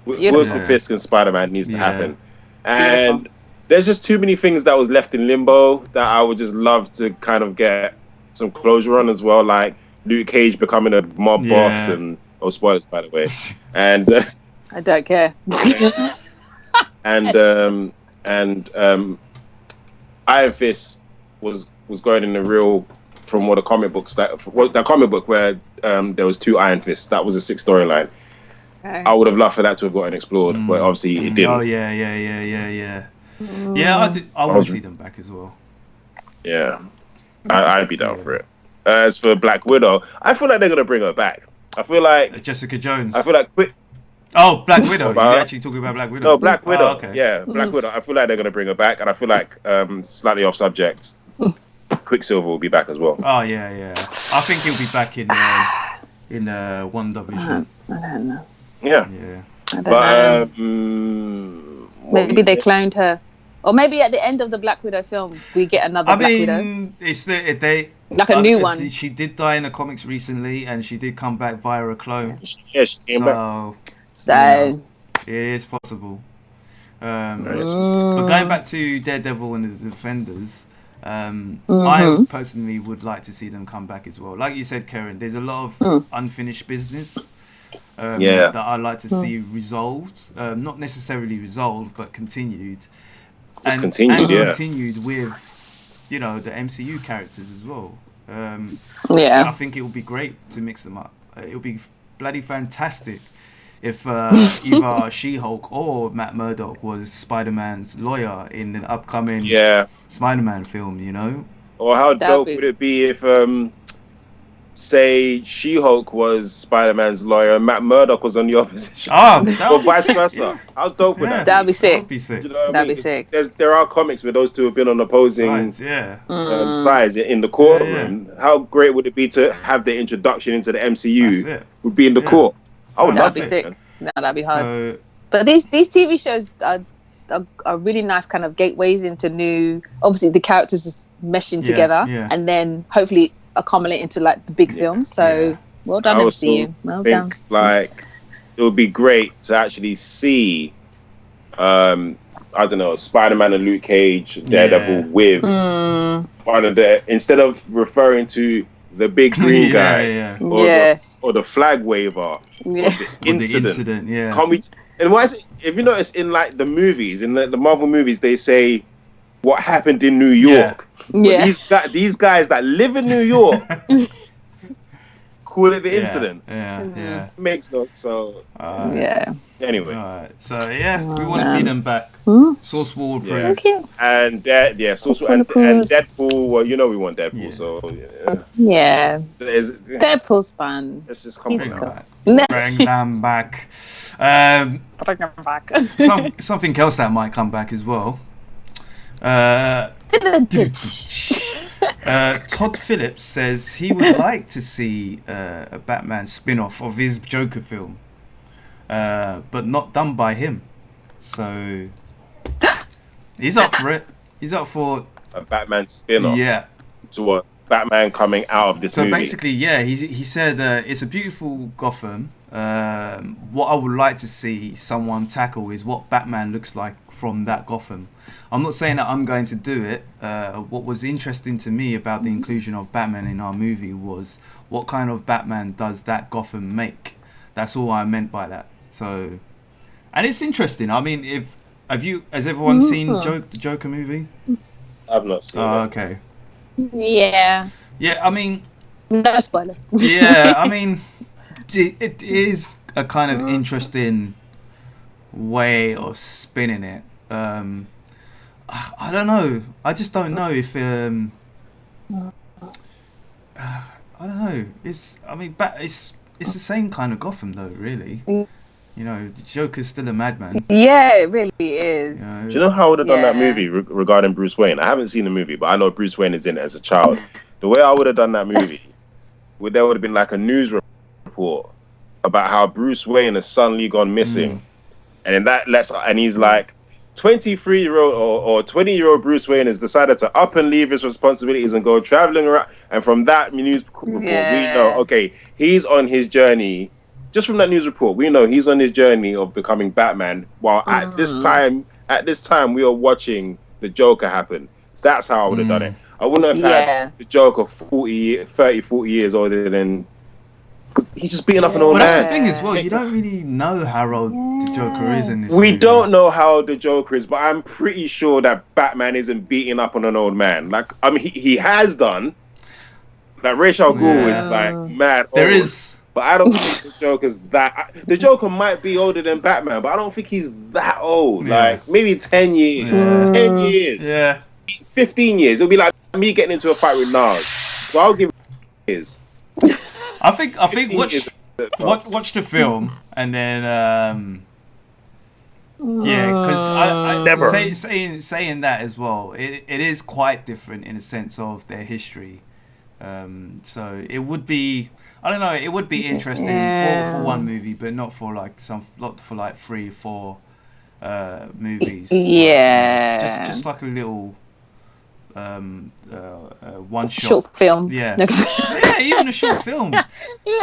Speaker 2: Wilson Fisk and Spider-Man needs to happen. And there's just too many things that was left in limbo that I would just love to kind of get some closure on as well, like Luke Cage becoming a mob boss and spoilers by the way. And
Speaker 1: I don't care.
Speaker 2: and Iron Fist was going in the real from what the comic books that comic book where there was 2 Iron Fists. That was a 6 storyline. Okay. I would have loved for that to have gotten explored, but obviously it didn't.
Speaker 3: Oh yeah. Yeah, I want to see them back as well.
Speaker 2: Yeah, I'd be down for it. As for Black Widow, I feel like they're gonna bring her back. I feel like
Speaker 3: Jessica Jones.
Speaker 2: I feel like
Speaker 3: Black Widow. You're actually talking about Black Widow?
Speaker 2: No, Black Widow. Okay. Yeah, Black Widow. I feel like they're gonna bring her back, and I feel like slightly off subject, Quicksilver will be back as well.
Speaker 3: Oh yeah. I think he'll be back in WandaVision.
Speaker 1: I don't know.
Speaker 2: Yeah.
Speaker 1: I don't know. Maybe they cloned her. Or maybe at the end of the Black Widow film, we get another Black Widow.
Speaker 3: It's
Speaker 1: like a new one.
Speaker 3: She did die in the comics recently, and she did come back via a clone.
Speaker 2: Yeah, she came back.
Speaker 1: So
Speaker 3: it is possible. But going back to Daredevil and the Defenders, I personally would like to see them come back as well. Like you said, Karen, there's a lot of unfinished business that I'd like to see resolved. Not necessarily resolved, but continued. Continued with, the MCU characters as well. I think it would be great to mix them up. It would be bloody fantastic if either She-Hulk or Matt Murdock was Spider-Man's lawyer in an upcoming Spider-Man film,
Speaker 2: Or how dope would it be if, say, She-Hulk was Spider-Man's lawyer and Matt Murdock was on the opposition? Or vice versa. How dope would that be?
Speaker 1: That'd be sick.
Speaker 2: That'd be sick. There are comics where those two have been on opposing sides in the courtroom. How great would it be to have the introduction into the MCU would be in the court? I would love that. Sick.
Speaker 1: No, that'd be hard. But these TV shows are really nice kind of gateways into new. Obviously, the characters meshing together, and then hopefully accumulate into like the big films. So well done, MCU. Well done.
Speaker 2: Like it would be great to actually see. I don't know, Spider-Man and Luke Cage, Daredevil with one of the, instead of referring to the big green guy or the flag waver or the incident. Can't we? And why is it? If you notice in like the movies, in the Marvel movies, they say what happened in New York. These guys that live in New York call it the incident. It makes no so. Anyway.
Speaker 3: Alright. So we want to see them back. Source Wall approved.
Speaker 2: And Source Wall and Deadpool. Well, we want Deadpool. So
Speaker 1: Deadpool's fun.
Speaker 2: Let's just come
Speaker 3: bring them back.
Speaker 1: Bring them back.
Speaker 3: Something else that might come back as well. Todd Phillips says he would like to see a Batman spin-off of his Joker film. but not done by him. So he's up for it. He's up for
Speaker 2: a Batman spin-off.
Speaker 3: Yeah.
Speaker 2: To what? Batman coming out of this movie.
Speaker 3: So basically, yeah, he said it's a beautiful Gotham. What I would like to see someone tackle is what Batman looks like from that Gotham. I'm not saying that I'm going to do it. What was interesting to me about the inclusion of Batman in our movie was what kind of Batman does that Gotham make? That's all I meant by that. So, and it's interesting. I mean, has everyone seen the Joker movie?
Speaker 2: I've not seen it.
Speaker 3: Okay.
Speaker 1: Yeah.
Speaker 3: Yeah, I mean...
Speaker 1: No spoiler.
Speaker 3: Yeah, I mean, it is a kind of interesting way of spinning it. I don't know. I just don't know if... I don't know. It's the same kind of Gotham, though, really. You know, the Joker's still a madman.
Speaker 1: Yeah, it really is.
Speaker 3: You know?
Speaker 2: Do you know how I would have done that movie regarding Bruce Wayne? I haven't seen the movie, but I know Bruce Wayne is in it as a child. The way I would have done that movie, there would have been like a news report about how Bruce Wayne has suddenly gone missing. And he's like, 23-year-old or 20-year-old Bruce Wayne has decided to up and leave his responsibilities and go traveling around. And from that news report, we know, okay, he's on his journey. Just from that news report, we know he's on his journey of becoming Batman. While at this time, we are watching the Joker happen. That's how I would have done it. I wouldn't have had the Joker 40 years older than... He's just beating up an old man.
Speaker 3: Well, that's the thing as well. You don't really know how old the Joker is in this movie.
Speaker 2: We don't know how old the Joker is, but I'm pretty sure that Batman isn't beating up on an old man. Like, I mean, he has done. Like, Ra's al Ghul is like mad old.
Speaker 3: There is...
Speaker 2: But I don't think the Joker's that... The Joker might be older than Batman, but I don't think he's that old.
Speaker 3: Yeah.
Speaker 2: Like, maybe 10 years. 10 years.
Speaker 3: Yeah.
Speaker 2: 15 years. It'll be like me getting into a fight with Nas. So I'll give years.
Speaker 3: I think watch the film and then because I
Speaker 2: Never.
Speaker 3: saying that as well, it is quite different in a sense of their history. So it would be, I don't know, it would be interesting for one movie, but not for like 3-4 movies.
Speaker 1: Yeah.
Speaker 3: Just like a little one shot
Speaker 1: film.
Speaker 3: Yeah. Yeah, even a short film.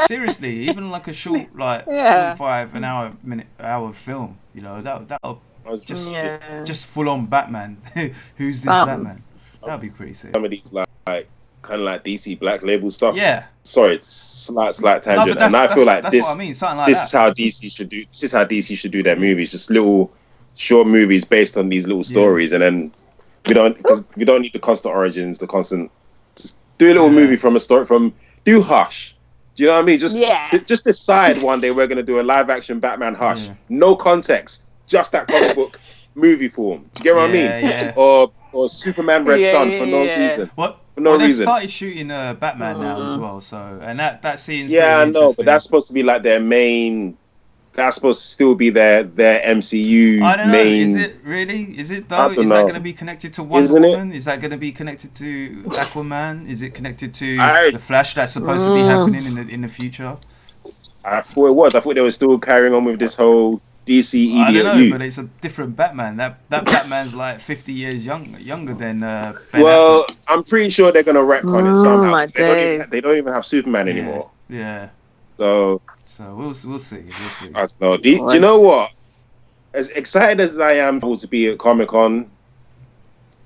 Speaker 3: Seriously, even like a short 45 hour film, you know, that'll just full on Batman. Who's this Batman? That'd be pretty sick.
Speaker 2: Some of these like kind of like DC Black Label stuff.
Speaker 3: Yeah.
Speaker 2: Sorry, it's slight tangent. And I feel like this.
Speaker 3: What I mean, something like
Speaker 2: this
Speaker 3: that.
Speaker 2: is how DC should do. This is how DC should do their movies. Just little short movies based on these little stories, and then we don't need the constant origins, just do a little movie from a story do Hush. Do you know what I mean? Just decide one day we're gonna do a live action Batman Hush. Yeah. No context, just that comic book movie form. Do you get what I mean?
Speaker 3: Yeah.
Speaker 2: Or Superman Red Sun for no reason.
Speaker 3: What?
Speaker 2: For no reason.
Speaker 3: They started shooting Batman now as well. So and that scene's
Speaker 2: I know, but that's supposed to be like their main. That's supposed to still be their MCU
Speaker 3: I don't know.
Speaker 2: main.
Speaker 3: Is it really? Is it though? Is that going to be connected to Wonder Woman? Is that going to be connected to Aquaman? Is it connected to the Flash? That's supposed to be happening in the future.
Speaker 2: I thought it was. I thought they were still carrying on with this whole DC
Speaker 3: I don't know,
Speaker 2: EDU.
Speaker 3: but it's a different Batman. That Batman's like 50 years younger than Ben
Speaker 2: Well,
Speaker 3: Affleck.
Speaker 2: I'm pretty sure they're going to retcon it somehow. They don't even have Superman anymore.
Speaker 3: Yeah.
Speaker 2: So
Speaker 3: we'll see.
Speaker 2: I don't know. Do you know what? As excited as I am to be at Comic-Con,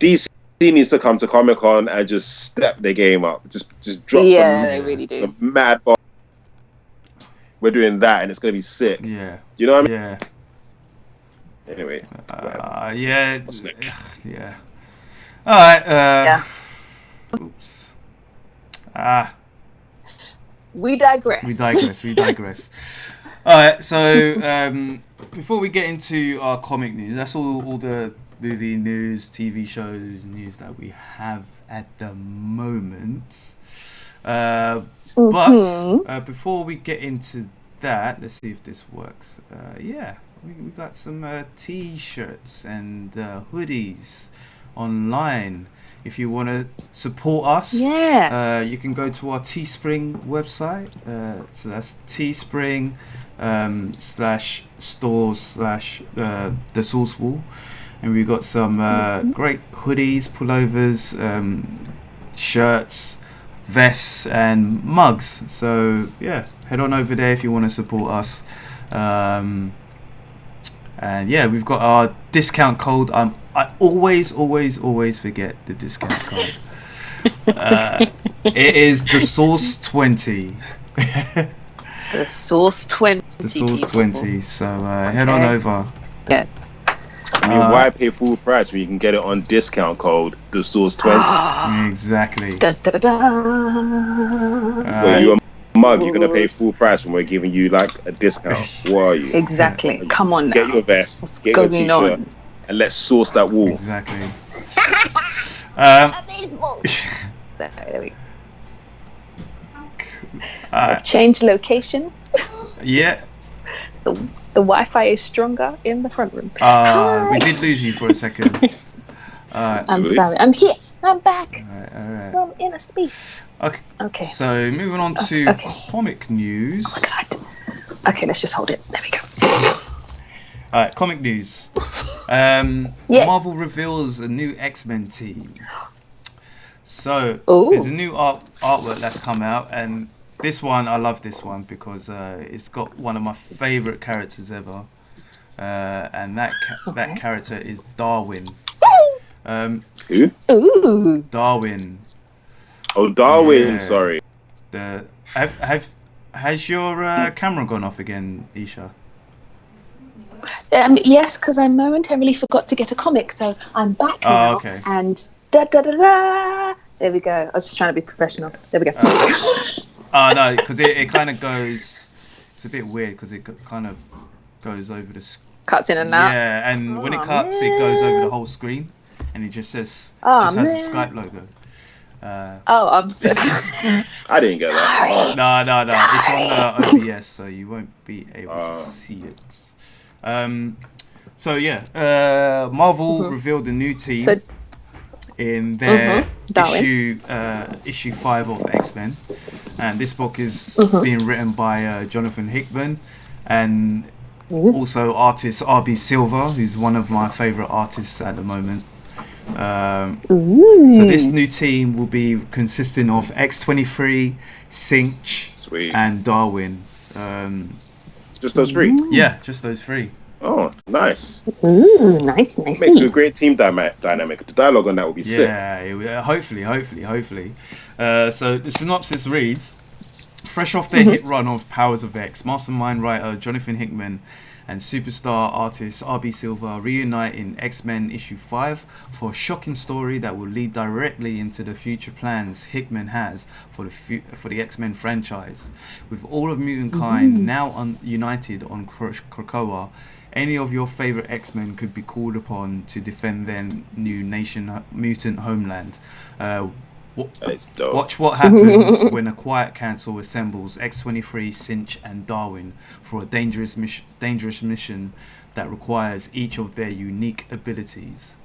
Speaker 2: DC needs to come to Comic-Con and just step their game up. Just drop
Speaker 1: they really do.
Speaker 2: some mad bomb. We're doing that, and it's going to be sick.
Speaker 3: Yeah.
Speaker 2: You know what I mean?
Speaker 3: Yeah.
Speaker 2: Anyway.
Speaker 3: Yeah.
Speaker 2: What's next?
Speaker 3: Yeah. All right. Oops.
Speaker 1: We digress.
Speaker 3: All right, so before we get into our comic news, that's all the movie news, TV shows news that we have at the moment. But before we get into that, let's see if this works. We got some T-shirts and hoodies online. If you want to support us, you can go to our Teespring website. So that's Teespring /stores/the Source Wall, and we've got some great hoodies, pullovers, shirts, vests, and mugs. So yeah, head on over there if you want to support us. And yeah, we've got our discount code. I always forget the discount code. It is the Source 20.
Speaker 1: The Source 20.
Speaker 3: The Source 20. So head on over.
Speaker 1: Yeah.
Speaker 2: I mean, why pay full price when you can get it on discount code the Source 20?
Speaker 3: Exactly.
Speaker 2: Well, you're a mug. You're gonna pay full price when we're giving you like a discount. What are you?
Speaker 1: Exactly. Come on now.
Speaker 2: Get your vest. Get your t-shirt. And let's source that wall.
Speaker 3: Exactly.
Speaker 1: There we go. Change location.
Speaker 3: Yeah.
Speaker 1: The Wi-Fi is stronger in the front room.
Speaker 3: We did lose you for a second.
Speaker 1: I'm sorry. I'm here. I'm back.
Speaker 3: All right.
Speaker 1: From inner space.
Speaker 3: Okay. So moving on to comic news.
Speaker 1: Oh my God. Okay, let's just hold it. There we go.
Speaker 3: Alright, comic news. Marvel reveals a new X-Men team. So there's a new artwork that's come out, and this one, I love this one because it's got one of my favourite characters ever, and that character is Darwin.
Speaker 2: Who?
Speaker 1: Ooh.
Speaker 3: Darwin.
Speaker 2: Oh, Darwin. Yeah. Sorry.
Speaker 3: Has your camera gone off again, Isha?
Speaker 1: Yes, because I momentarily forgot to get a comic, so I'm back now.
Speaker 3: Okay.
Speaker 1: And there we go. I was just trying to be professional. There we go.
Speaker 3: No, because it kind of goes. It's a bit weird because it kind of goes over the.
Speaker 1: Cuts in and out.
Speaker 3: Yeah, and when it cuts, it goes over the whole screen, and it just says has a Skype logo.
Speaker 1: I'm so
Speaker 2: I didn't get that.
Speaker 3: No. It's on OBS, so you won't be able to see it. So yeah, Marvel revealed a new team in their issue 5 of X-Men, and this book is being written by Jonathan Hickman and also artist R.B. Silver, who's one of my favourite artists at the moment. So this new team will be consisting of X-23, Cinch, and Darwin.
Speaker 2: Just those three?
Speaker 3: Yeah, just those three.
Speaker 2: Oh, nice.
Speaker 1: Ooh, nice.
Speaker 2: Make a great team dynamic. The dialogue on that will be sick.
Speaker 3: Yeah, hopefully. So the synopsis reads: fresh off their hit run of Powers of X, mastermind writer Jonathan Hickman and superstar artist R.B. Silver reunite in X-Men issue 5 for a shocking story that will lead directly into the future plans Hickman has for the X-Men franchise. With all of mutant kind now united on Krakoa, any of your favorite X-Men could be called upon to defend their new mutant homeland. Watch what happens when a quiet council assembles X-23, Cinch, and Darwin for a dangerous mission that requires each of their unique abilities.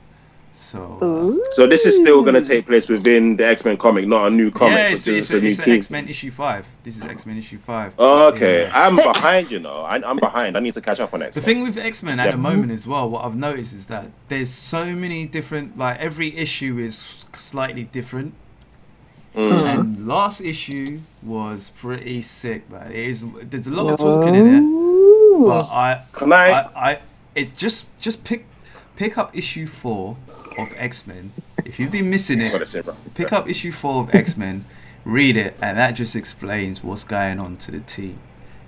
Speaker 3: So
Speaker 2: this is still going to take place within the X-Men comic, not a new comic.
Speaker 3: Yeah, it's a new team. X-Men issue 5. This is X-Men issue 5.
Speaker 2: Oh, okay. Yeah. I'm behind, I'm behind. I need to catch up on X-Men.
Speaker 3: The thing with X-Men at the moment as well, what I've noticed is that there's so many different, like every issue is slightly different. And last issue was pretty sick, man. There's a lot of talking in it, but just pick up issue 4 of X-Men. If you've been missing it, pick up issue 4 of X-Men, read it, and that just explains what's going on to the team.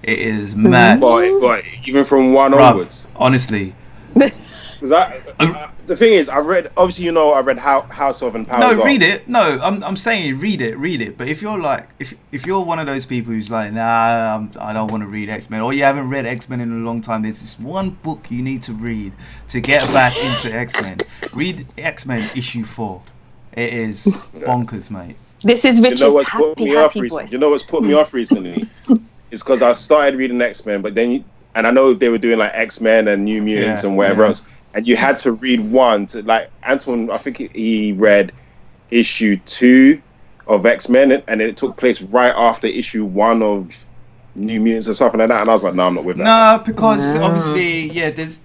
Speaker 3: It is mad.
Speaker 2: But even from 1 onwards,
Speaker 3: honestly.
Speaker 2: The thing is, I read House of and Powers.
Speaker 3: No, read it. No, I'm saying read it. But if you're like, if you're one of those people who's like, nah, I don't want to read X-Men, or you haven't read X-Men in a long time, there's this one book you need to read to get back into X-Men. Read X-Men issue 4. It is bonkers, mate.
Speaker 1: This is Richard's happy voice.
Speaker 2: You know what's put me off recently? It's because I started reading X-Men, but then and I know they were doing like X-Men and New Mutants and whatever else. and you had to read one to, like, Anton, I think he read issue 2 of X-Men, and it took place right after issue 1 of New Mutants or something like that, and I was like, no, I'm not with that.
Speaker 3: No, because obviously, there's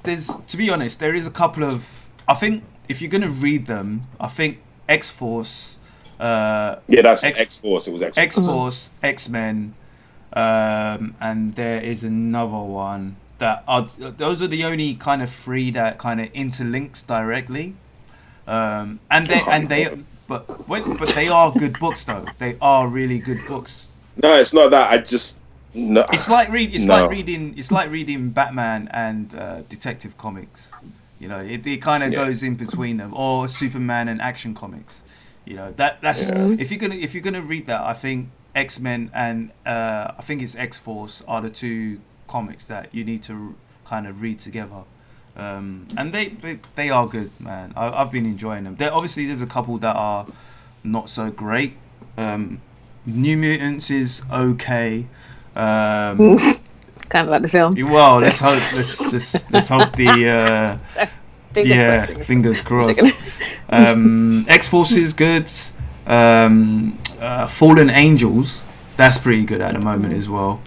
Speaker 3: to be honest, there is a couple of, I think if you're gonna read them, I think X-Force,
Speaker 2: that's X-Force. It was X-Force.
Speaker 3: X-Force, X-Men, and there is another one that those are the only kind of 3 that kind of interlinks directly, but they are good books though. They are really good books.
Speaker 2: No, it's not that. No.
Speaker 3: It's like reading Batman and Detective Comics. You know, it kind of goes in between them, or Superman and Action Comics. You know, that's if you're gonna read that, I think X-Men and I think it's X-Force are the 2 comics that you need to kind of read together. And they are good, man. I've been enjoying them. Obviously there's a couple that are not so great. New Mutants is okay.
Speaker 1: It's kind of like the film.
Speaker 3: Well, let's hope the fingers crossed. X-Force is good. Fallen Angels, that's pretty good at the moment as well.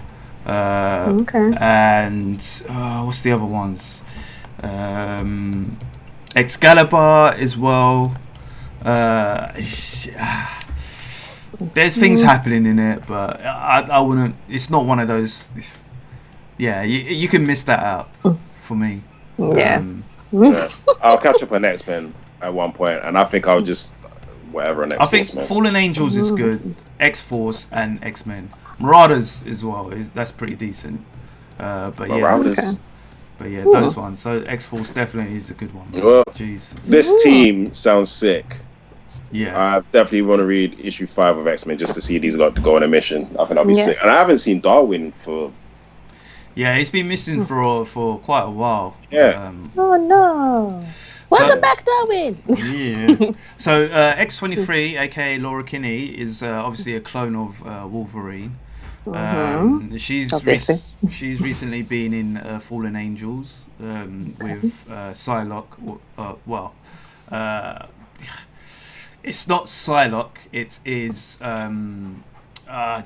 Speaker 3: And what's the other ones? Excalibur as well. There's things happening in it, but I wouldn't. It's not one of those. Yeah, you can miss that out for me.
Speaker 1: Yeah.
Speaker 2: I'll catch up on X-Men at one point, and I think I'll just whatever on X-Force.
Speaker 3: I think Fallen Angels is good. X-Force and X-Men. Marauders as well. That's pretty decent. But
Speaker 2: Marauders.
Speaker 3: But yeah, those ones. So X-Force definitely is a good one.
Speaker 2: Well,
Speaker 3: jeez.
Speaker 2: This team sounds sick.
Speaker 3: Yeah.
Speaker 2: I definitely want to read issue 5 of X-Men just to see these lot go on a mission. I think that'll be sick. And I haven't seen Darwin for...
Speaker 3: Yeah, he's been missing for quite a while.
Speaker 2: Yeah.
Speaker 1: Oh no. Welcome back, Darwin.
Speaker 3: Yeah. So X-23, aka Laura Kinney, is obviously a clone of Wolverine. She's recently been in Fallen Angels with Psylocke. It's not Psylocke. It is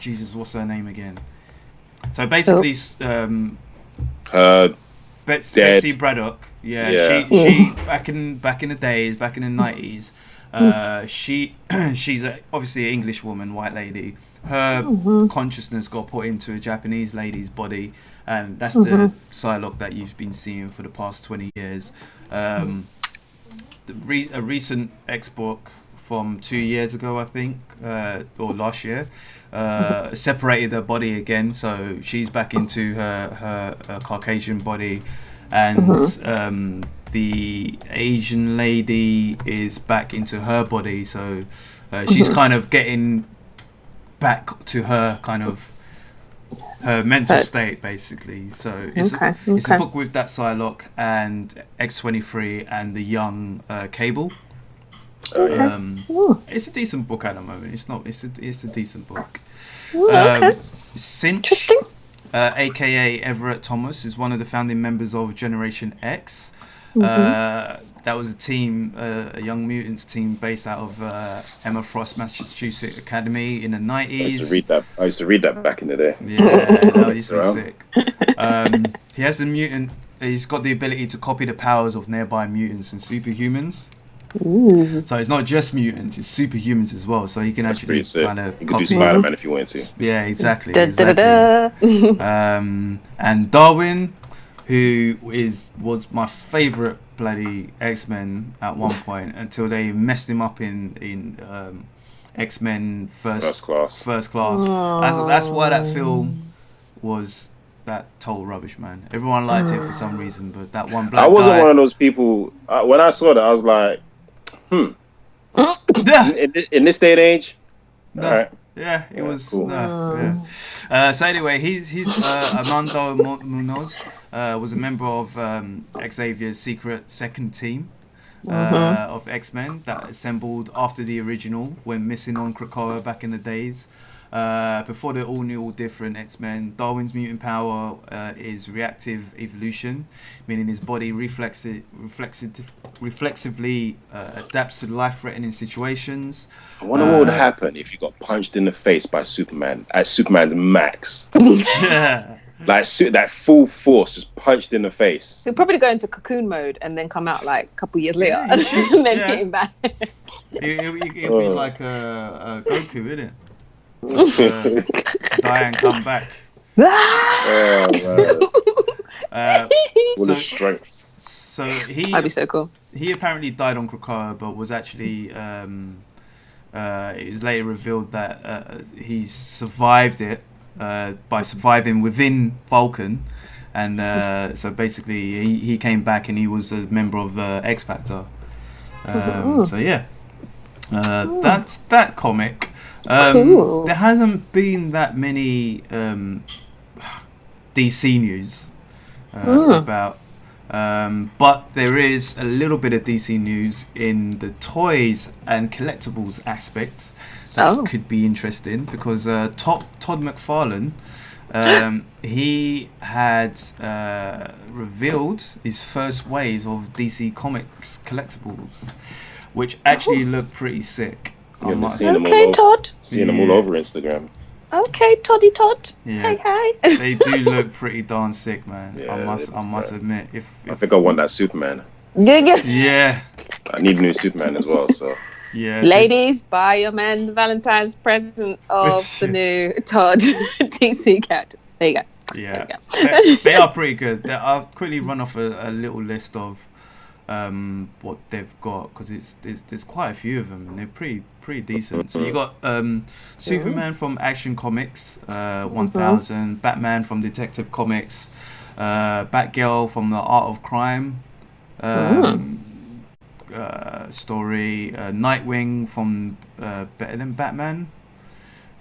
Speaker 3: Jesus. What's her name again? So basically, Betsy Braddock. Yeah. She back in the days, back in the 90s. She's obviously an English woman, white lady. Her consciousness got put into a Japanese lady's body, and that's the Psylocke that you've been seeing for the past 20 years. A recent X book from 2 years ago, I think, or last year, separated her body again, so she's back into her Caucasian body, and the Asian lady is back into her body, so she's kind of getting back to her kind of her mental state, basically. So it's a book with that Psylocke and X-23 and the young Cable. It's a decent book at the moment. It's a decent book. Cinch, aka Everett Thomas, is one of the founding members of Generation X. That was a team, a Young Mutants team based out of Emma Frost Massachusetts Academy in the 90s.
Speaker 2: I used to read that back in the day.
Speaker 3: Yeah, that used to be sick. He has the mutant. He's got the ability to copy the powers of nearby mutants and superhumans. So it's not just mutants; it's superhumans as well. So he can actually kind of
Speaker 2: you could do Spider-Man if you wanted to.
Speaker 3: Yeah, exactly. And Darwin, who was my favorite bloody X-Men at one point until they messed him up in X-Men First Class. That's why that film was that total rubbish, man. Everyone liked it for some reason, but that one black
Speaker 2: I wasn't
Speaker 3: guy,
Speaker 2: one of those people. When I saw that, I was like, in this day and age.
Speaker 3: No.
Speaker 2: All right.
Speaker 3: Yeah, it was
Speaker 2: cool.
Speaker 3: So anyway, he's Armando Munoz was a member of Xavier's secret second team of X-Men that assembled after the original, went missing on Krakoa back in the days. before the all new, all different X-Men, Darwin's mutant power is reactive evolution, meaning his body reflexively adapts to life-threatening situations.
Speaker 2: I wonder what would happen if you got punched in the face by Superman at Superman's max. Like that full force, just punched in the face.
Speaker 1: He'll probably go into cocoon mode and then come out like a couple years later, and then hit him back.
Speaker 3: He'll be like a Goku, isn't it? Die and come back.
Speaker 2: Full of strength.
Speaker 3: So
Speaker 1: that'd be so cool.
Speaker 3: He apparently died on Krakoa, but was actually it was later revealed that he survived it by surviving within Vulcan, and so basically he came back and he was a member of X Factor. So yeah, that's that comic.
Speaker 1: Cool.
Speaker 3: There hasn't been that many DC news about, but there is a little bit of DC news in the toys and collectibles aspect that could be interesting, because Todd McFarlane, he had revealed his first wave of DC Comics collectibles, which actually look pretty sick.
Speaker 1: Okay, Todd.
Speaker 2: Seeing them all over Instagram.
Speaker 1: Okay, Toddy Todd.
Speaker 3: Yeah.
Speaker 1: Hey.
Speaker 3: They do look pretty darn sick, man.
Speaker 2: Yeah,
Speaker 3: I must admit. If
Speaker 2: I think I want that Superman.
Speaker 1: Yeah.
Speaker 2: I need a new Superman as well, so.
Speaker 3: Yeah.
Speaker 1: Ladies, buy your man the Valentine's present of the new Todd DC character. There you go.
Speaker 3: Yeah. They are pretty good. I'll quickly run off a little list of what they've got, because there's quite a few of them and they're pretty decent. So you got Superman from Action Comics 1000, Batman from Detective Comics, Batgirl from the Art of Crime story, Nightwing from Better Than Batman.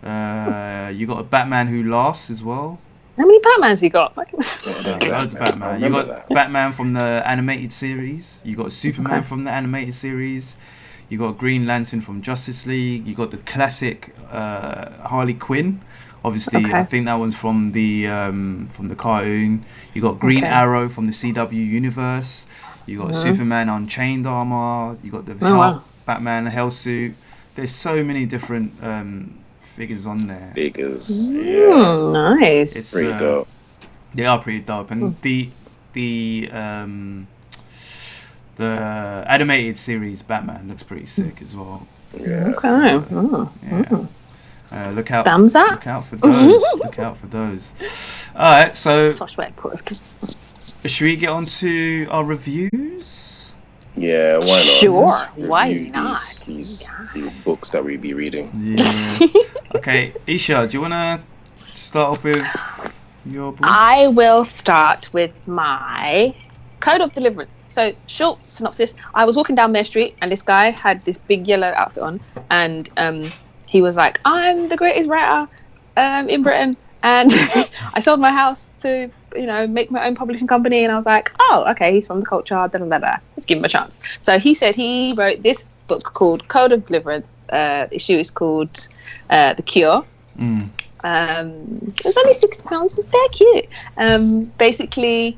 Speaker 3: You got a Batman Who Laughs as well.
Speaker 1: How many Batmans you got?
Speaker 3: Loads of Batman. You got Batman from the animated series. You got Superman from the animated series. You got Green Lantern from Justice League. You got the classic Harley Quinn. Obviously, I think that one's from the cartoon. You got Green Arrow from the CW universe. You got Superman Unchained Armor. You got the Batman Hellsuit. There's so many different figures on there.
Speaker 1: Nice.
Speaker 2: It's pretty dope.
Speaker 3: They are pretty dope, and the animated series Batman looks pretty sick as well.
Speaker 2: Yes.
Speaker 3: Look out!
Speaker 1: Thumbs up.
Speaker 3: Look out for those. Look out for those. All right, so should we get on to our reviews?
Speaker 2: Yeah, why not?
Speaker 1: Sure, why not?
Speaker 2: These books that we be reading.
Speaker 3: Yeah. Okay, Isha, do you want to start off with your book?
Speaker 1: I will start with my Code of Deliverance. So, short synopsis. I was walking down Mare Street and this guy had this big yellow outfit on, and he was like, I'm the greatest writer in Britain, and I sold my house to make my own publishing company. And I was like, oh, okay, he's from the culture, let's give him a chance. So he said he wrote this book called Code of Deliverance. The issue is called The Cure. It was only £6. It's very cute. Basically,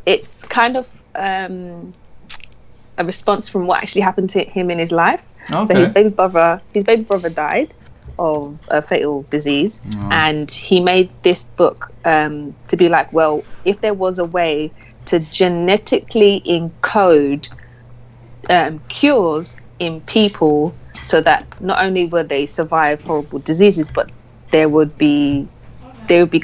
Speaker 1: it's kind of a response from what actually happened to him in his life.
Speaker 3: Okay.
Speaker 1: So his baby brother died of a fatal disease, and he made this book to be like, well, if there was a way to genetically encode cures in people so that not only would they survive horrible diseases, but they would be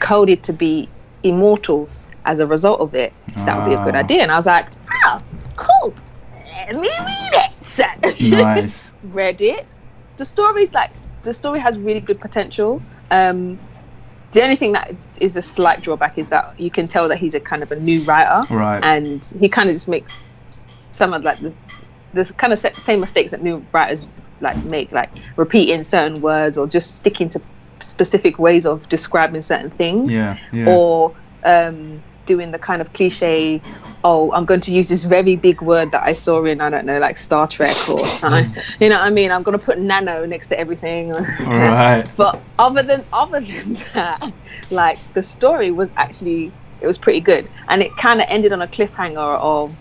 Speaker 1: coded to be immortal as a result of it, that would be a good idea. And I was like, oh, cool, let me read it.
Speaker 3: Nice.
Speaker 1: Read it. The story has really good potential. The only thing that is a slight drawback is that you can tell that he's a kind of a new writer,
Speaker 3: right?
Speaker 1: And he kind of just makes some of like the kind of same mistakes that new writers make, like repeating certain words or just sticking to specific ways of describing certain things, or doing the kind of cliche, oh, I'm going to use this very big word that I saw in, I don't know, like Star Trek or something. You know what I mean? I'm going to put nano next to everything.
Speaker 3: Right.
Speaker 1: But other than that, like the story was actually, it was pretty good. And it kind of ended on a cliffhanger of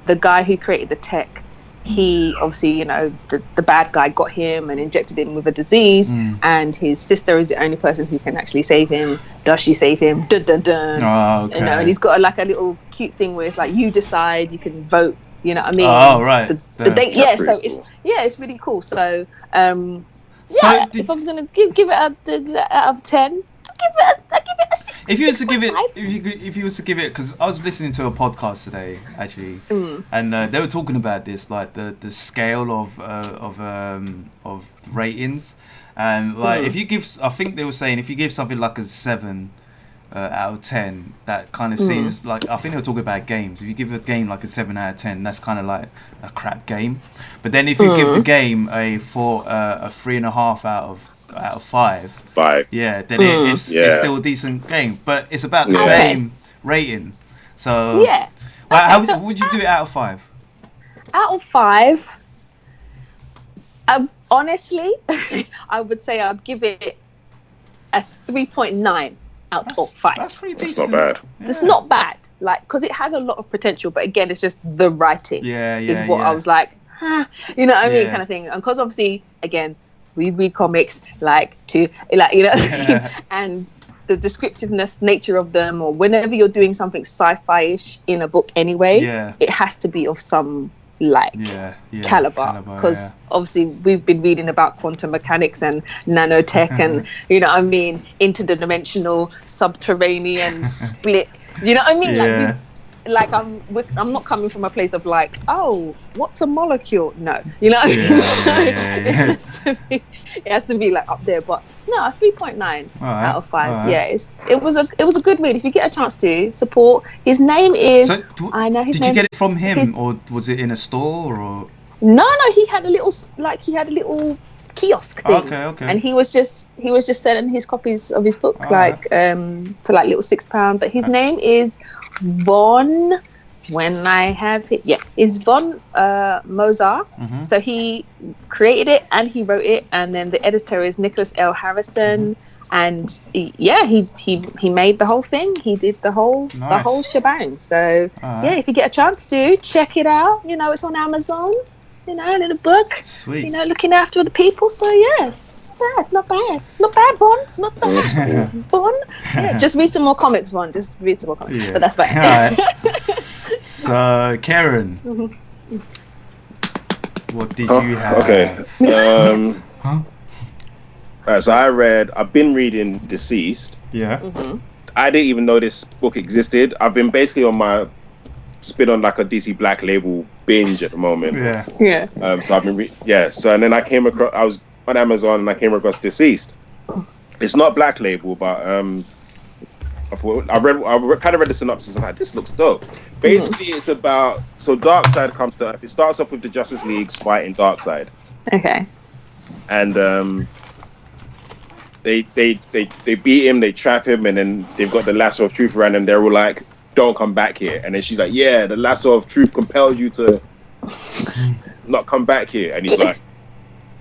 Speaker 1: the guy who created the tech. He obviously, you know, the bad guy got him and injected him with a disease, and his sister is the only person who can actually save him. Does she save him? Dun dun dun.
Speaker 3: Oh, okay.
Speaker 1: You know, and he's got like a little cute thing where it's like you decide, you can vote. You know what I mean?
Speaker 3: Oh, right.
Speaker 1: The date, yeah. So
Speaker 2: cool.
Speaker 1: it's really cool. So if I was gonna give it out of 10, I give it a 6.
Speaker 3: If you was to give it, if you was to give it, because I was listening to a podcast today actually, and they were talking about this, like the scale of ratings, and like if you give, I think they were saying if you give something like a 7 out of 10, that kind of seems like, I think they were talking about games. If you give a game like a 7 out of 10, that's kind of like a crap game. But then if you give the game a 3.5 out of 5, yeah, then it's still a decent game. But it's about the same rating. So
Speaker 1: yeah,
Speaker 3: how would you do it out of 5?
Speaker 1: Out of 5, honestly, I would say I'd give it a 3.9 out of 5.
Speaker 3: That's pretty decent.
Speaker 2: It's not bad.
Speaker 1: It's not bad, like, because it has a lot of potential, but again, it's just the writing is what I was like, you know what I mean, kind of thing. And because obviously, again, we read comics like you know, and the descriptiveness nature of them, or whenever you're doing something sci-fi-ish in a book anyway, it has to be of some caliber, because obviously we've been reading about quantum mechanics and nanotech and you know what I mean, interdimensional subterranean split, you know what I mean, like I'm not coming from a place of like, oh, what's a molecule? No, you know what I mean? It has to be like up there, but no, a 3.9 out of 5. Yeah, it was a good read. If you get a chance to support, his name is.
Speaker 3: So,
Speaker 1: I know his
Speaker 3: name. Did you get it from him, or was it in a store, or?
Speaker 1: No, he had a little kiosk thing.
Speaker 3: Okay.
Speaker 1: And he was just selling his copies of his book for like little £6. But his name is Von. When I have it, it's Von Mozart. So he created it and he wrote it, and then the editor is Nicholas L. Harrison, and he made the whole thing. He did the whole shebang. So if you get a chance to check it out, you know, it's on Amazon. You know, a little book.
Speaker 3: Sweet.
Speaker 1: You know, looking after the people. So yes, not bad, Von. Not bad, Von. Yeah, just read some more comics, Von. Just read some more comics.
Speaker 3: Yeah.
Speaker 1: But that's fine.
Speaker 3: So, Karen, what did you have?
Speaker 2: Okay. So I've been reading Deceased.
Speaker 3: Yeah.
Speaker 2: I didn't even know this book existed. I've been basically on my spin on like a DC Black Label binge at the moment.
Speaker 1: Yeah.
Speaker 2: So I've been So and then I came across. I was on Amazon and I came across Deceased. It's not Black Label, but I kind of read the synopsis. I'm like, this looks dope. Basically, it's about Darkseid comes to Earth. It starts off with the Justice League fighting Darkseid.
Speaker 1: Okay.
Speaker 2: And they beat him, they trap him, and then they've got the lasso of truth around him. They're all like, don't come back here. And then she's like, yeah, the lasso of truth compels you to not come back here. And he's like,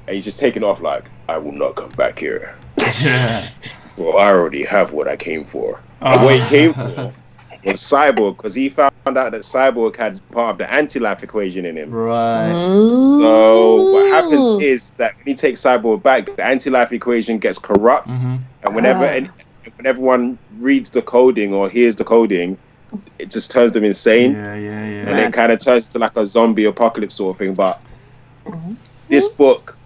Speaker 2: and he's just taking off like, I will not come back here.
Speaker 3: Yeah.
Speaker 2: Well, I already have what I came for. And what he came for was Cyborg, because he found out that Cyborg had part of the anti-life equation in him.
Speaker 3: Right.
Speaker 2: So what happens is that when he takes Cyborg back, the anti-life equation gets corrupt, and whenever when everyone reads the coding or hears the coding, it just turns them insane.
Speaker 3: Yeah.
Speaker 2: And it kind of turns into like a zombie apocalypse sort of thing. But this book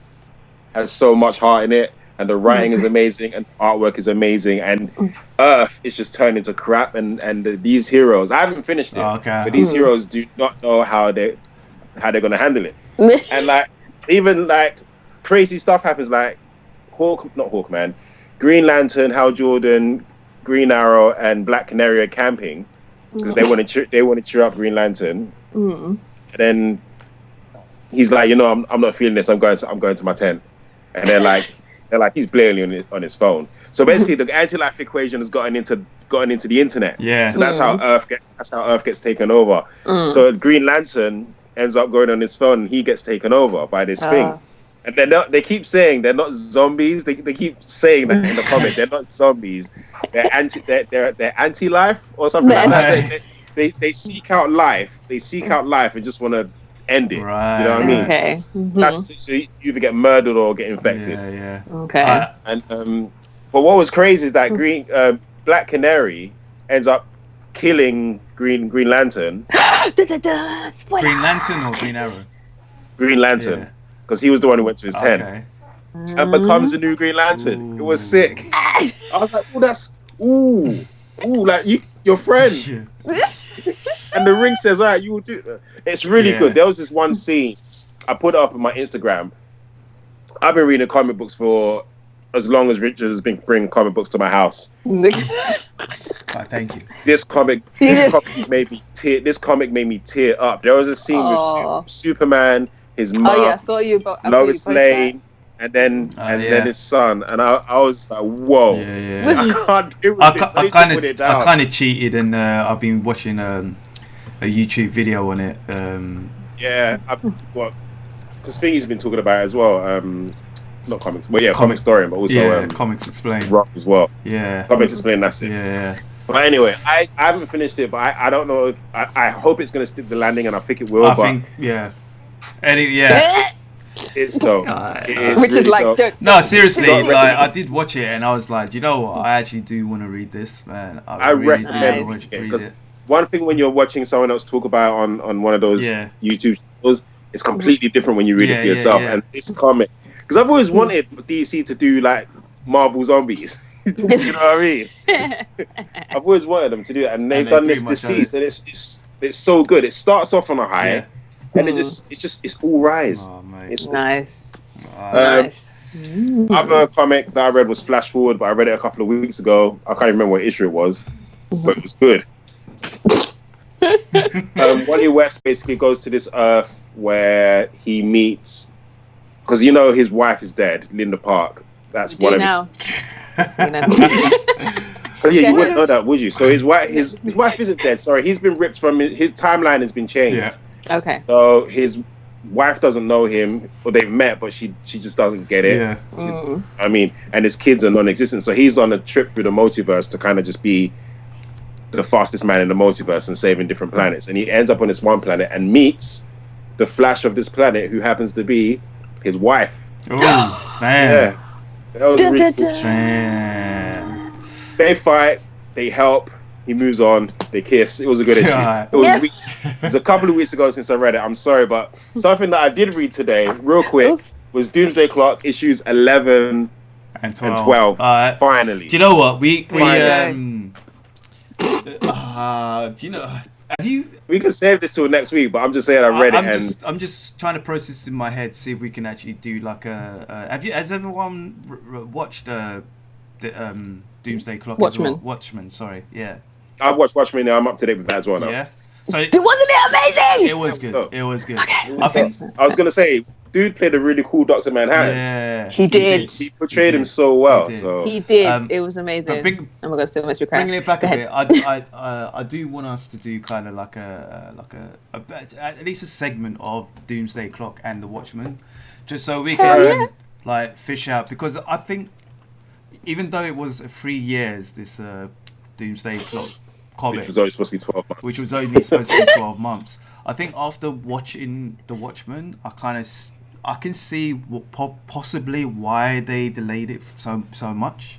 Speaker 2: has so much heart in it, and the writing is amazing, and artwork is amazing, and Earth is just turned into crap. And these heroes, I haven't finished it, but these heroes do not know how they're gonna handle it. And like even like crazy stuff happens, like Green Lantern, Hal Jordan, Green Arrow, and Black Canary are camping because they want to cheer up Green Lantern. And then he's like, you know, I'm not feeling this. I'm going to my tent. And they're like, They're like, he's blatantly on his phone. So basically, the anti-life equation has gotten into the internet.
Speaker 3: Yeah.
Speaker 2: So that's how Earth gets taken over. So Green Lantern ends up going on his phone, and he gets taken over by this thing. And they keep saying they're not zombies. They keep saying that in the comic. They're not zombies. They're anti-life or something like that. They seek out life. They seek out life and just want to end it.
Speaker 3: Right.
Speaker 2: You know what I mean?
Speaker 1: Okay.
Speaker 2: That's so you either get murdered or get infected.
Speaker 3: Yeah.
Speaker 1: Okay.
Speaker 2: And but what was crazy is that Black Canary ends up killing Green Lantern.
Speaker 3: Green Lantern or Green Arrow?
Speaker 2: Green Lantern, because he was the one who went to his tent and becomes the new Green Lantern. Ooh. It was sick. I was like, oh, that's like your friend. And the ring says, all right, you will do that. It's really good. There was this one scene, I put it up on my Instagram. I've been reading comic books for as long as Richard has been bringing comic books to my house.
Speaker 3: Thank you.
Speaker 2: This comic made me tear up. There was a scene with Superman, his mom,
Speaker 1: I saw you
Speaker 2: Lois Lane, and then his son, and I was like, whoa. I can't do this. I
Speaker 3: kind of cheated, and I've been watching a YouTube video on it.
Speaker 2: Because Thingy's been talking about it as well. Not comics, but comic story, but also
Speaker 3: Comics Explained.
Speaker 2: Rock as well.
Speaker 3: Yeah,
Speaker 2: Comics Explained. That's it.
Speaker 3: Yeah.
Speaker 2: But anyway, I haven't finished it, but I don't know if I hope it's going to stick the landing, and I think it will. It's dope.
Speaker 1: Which is like dope.
Speaker 3: No, seriously, like I did watch it, and I was like, you know what? I actually do want to read this, man. I really
Speaker 2: recommend it because one thing when you're watching someone else talk about on one of those YouTube channels, it's completely different when you read it for yourself. And this comic, because I've always wanted DC to do like Marvel zombies. You know what I mean? I've always wanted them to do it, and they've done this DCEASED, and it's so good. It starts off on a high, and it's all rise.
Speaker 1: Oh, it's nice.
Speaker 2: Other comic that I read was Flash Forward, but I read it a couple of weeks ago. I can't remember what issue it was, but it was good. Wally West basically goes to this Earth where he meets, because his wife is dead, Linda Park. That's one of his. You wouldn't know that, would you? So his wife isn't dead. Sorry, he's been ripped from his timeline has been changed.
Speaker 1: Okay.
Speaker 2: So his wife doesn't know him, or they've met, but she just doesn't get it. And his kids are non-existent. So he's on a trip through the multiverse to kind of just be the fastest man in the multiverse and saving different planets. And he ends up on this one planet and meets the Flash of this planet, who happens to be his wife.
Speaker 3: Oh, man.
Speaker 2: Yeah. That was really cool. They fight, they help, he moves on, they kiss. It was a good issue. It was a couple of weeks ago since I read it. I'm sorry, but something that I did read today, real quick, was Doomsday Clock issues 11 and 12. Finally.
Speaker 3: Do you know what? We
Speaker 2: can save this till next week, but I'm just saying I read it.
Speaker 3: I'm just trying to process in my head, see if we can actually do like has everyone watched the Doomsday Clock? Watchmen, sorry. Yeah.
Speaker 2: I've watched Watchmen now. I'm up to date with that as well now.
Speaker 3: Yeah. So
Speaker 1: wasn't it amazing?
Speaker 3: It was good. It was good.
Speaker 1: Okay.
Speaker 2: I was gonna say, dude played a really cool Dr. Manhattan.
Speaker 3: Yeah.
Speaker 1: He did.
Speaker 2: He portrayed him so well.
Speaker 1: He did. It was amazing. Oh my God, so much regret.
Speaker 3: Bringing it back a bit, I do want us to do kind of like at least a segment of Doomsday Clock and the Watchmen, just so we can like fish out, because I think even though it was 3 years, this Doomsday Clock comic,
Speaker 2: which was only supposed to be 12 months.
Speaker 3: Which was only supposed to be 12 months. I think after watching The Watchmen, I can see possibly why they delayed it so much.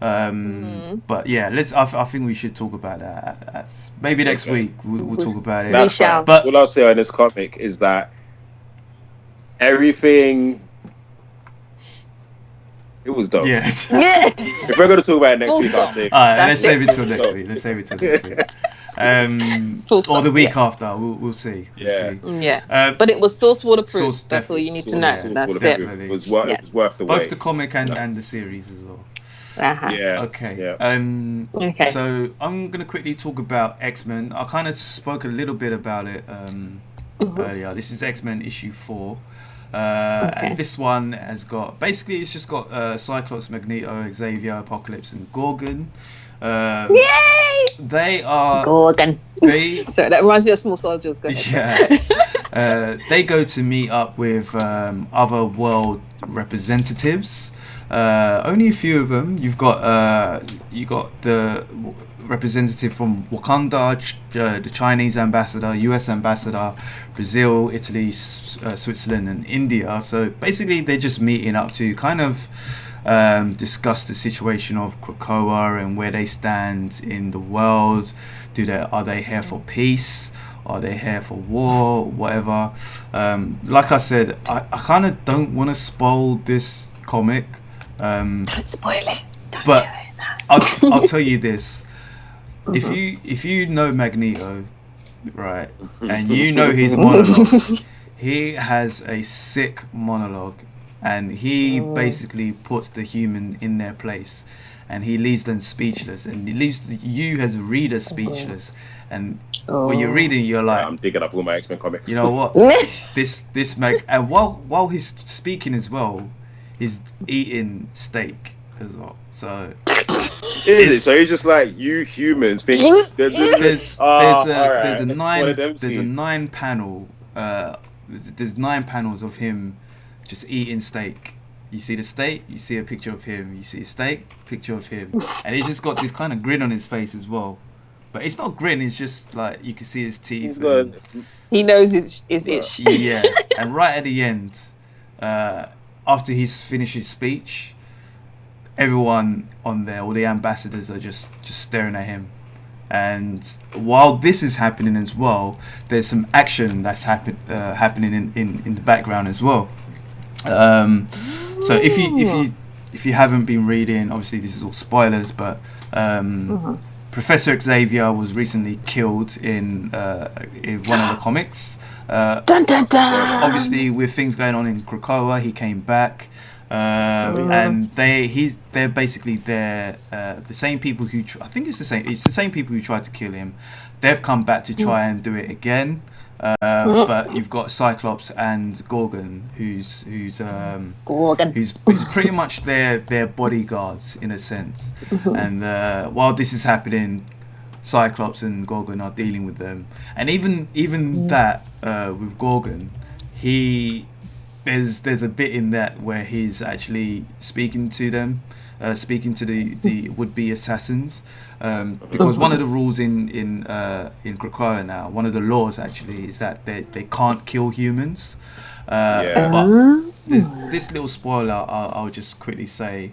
Speaker 3: But yeah, I think we should talk about that. Maybe next week we'll talk about it.
Speaker 1: We shall.
Speaker 2: But what I'll say on this comic is that everything. It was dope.
Speaker 3: Yes.
Speaker 2: If we're going to talk about it next week, I'll say.
Speaker 3: Alright, let's save it till next week. Or the week after. We'll see.
Speaker 1: But it was source waterproof. That's all you need to know. That's it.
Speaker 2: It was worth the wait.
Speaker 3: Both the comic and the series as well. Okay.
Speaker 2: Yeah.
Speaker 1: Okay.
Speaker 3: So I'm gonna quickly talk about X-Men. I kind of spoke a little bit about it earlier. This is X-Men issue 4. And this one has got, basically it's just got Cyclops, Magneto, Xavier, Apocalypse and Gorgon.
Speaker 1: Yay!
Speaker 3: They are
Speaker 1: Gorgon. Sorry, that reminds me of Small Soldiers. Go ahead.
Speaker 3: Yeah. They go to meet up with other world representatives. Only a few of them. You've got the representative from Wakanda, the Chinese ambassador, US ambassador, Brazil, Italy, Switzerland and India. So basically they're just meeting up to kind of discuss the situation of Krakoa and where they stand in the world. Are they here for peace? Are they here for war? Whatever. Like I said, I kind of don't want to spoil this comic.
Speaker 1: Don't spoil it. Don't
Speaker 3: but
Speaker 1: do it. No.
Speaker 3: I'll tell you this: if you know Magneto, right, and you know his monologue, he has a sick monologue, and he basically puts the human in their place, and he leaves them speechless, and he leaves you as a reader speechless. And when you're reading, you're like,
Speaker 2: I'm digging up all my X-Men comics.
Speaker 3: You know what? this and while he's speaking as well, he's eating steak as well. So
Speaker 2: is it? So he's just like, you humans think
Speaker 3: there's a 9 panel there's 9 panels of him just eating steak. You see the steak, you see a picture of him, you see a steak, picture of him, and he's just got this kind of grin on his face as well. But it's not grin, it's just like you can see his teeth.
Speaker 1: He knows his itch.
Speaker 3: Yeah, and right at the end, after he's finished his speech, everyone on there, all the ambassadors are just staring at him. And while this is happening as well, there's some action that's happening in the background as well. So if you haven't been reading, obviously this is all spoilers, but Professor Xavier was recently killed in one of the comics.
Speaker 1: Dun, dun, dun.
Speaker 3: Obviously, with things going on in Krakoa, he came back, and they're basically the same people who I think it's the same people who tried to kill him. They've come back to try and do it again. But you've got Cyclops and Gorgon, who's pretty much their bodyguards in a sense. And while this is happening, Cyclops and Gorgon are dealing with them. And even that with Gorgon, there's a bit in that where he's actually speaking to them, speaking to the would-be assassins. Because one of the rules in Krakoa now, one of the laws actually, is that they can't kill humans. But there's this little spoiler I'll just quickly say.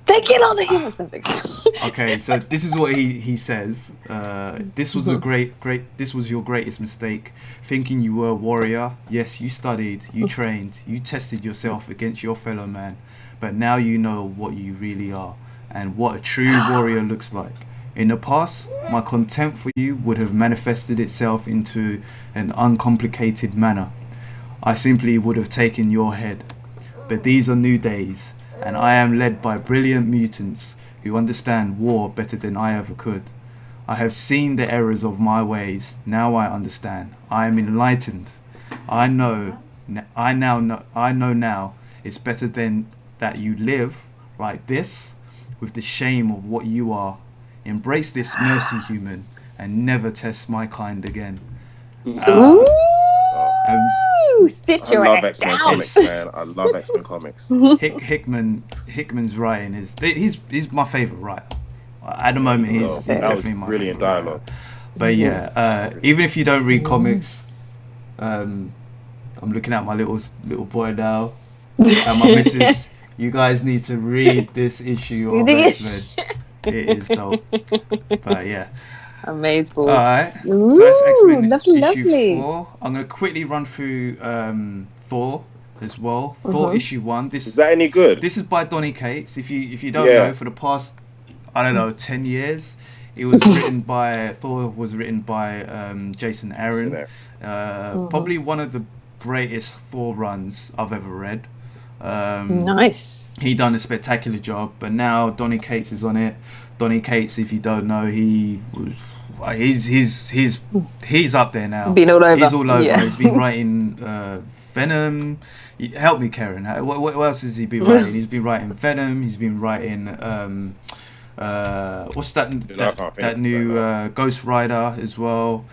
Speaker 1: They kill all the humans.
Speaker 3: Okay, so this is what he says. This was this was your greatest mistake, thinking you were a warrior. Yes, you studied, you trained, you tested yourself against your fellow man, but now you know what you really are and what a true warrior looks like. In the past, my contempt for you would have manifested itself into an uncomplicated manner. I simply would have taken your head. But these are new days, and I am led by brilliant mutants who understand war better than I ever could. I have seen the errors of my ways. Now I understand. I am enlightened. I know now it's better than that you live like this, with the shame of what you are. Embrace this mercy, human, and never test my kind again.
Speaker 1: Sit your ass down.
Speaker 2: Comics, man. I love X-Men comics.
Speaker 3: Hickman's writing he's my favorite writer. At the moment, he's definitely my
Speaker 2: brilliant
Speaker 3: favorite
Speaker 2: dialogue.
Speaker 3: writer. But yeah, even if you don't read comics, I'm looking at my little boy now and my missus. You guys need to read this issue of X-Men. It is dope. But yeah.
Speaker 1: Amazing.
Speaker 3: Alright. So that's X-Men issue 4. I'm going to quickly run through Thor as well. Thor issue 1.
Speaker 2: Is that any good?
Speaker 3: This is by Donny Cates. If you don't know, for the past 10 years, Thor was written by Jason Aaron. Probably one of the greatest Thor runs I've ever read.
Speaker 1: Nice.
Speaker 3: He done a spectacular job, but now Donny Cates is on it. Donny Cates, if you don't know, he was he's up there now.
Speaker 1: Been all over.
Speaker 3: He's all over.
Speaker 1: Yeah.
Speaker 3: He's been writing Venom. Help me, Karen. What else has he been writing? He's been writing Venom. He's been writing what's that new Ghost Rider as well.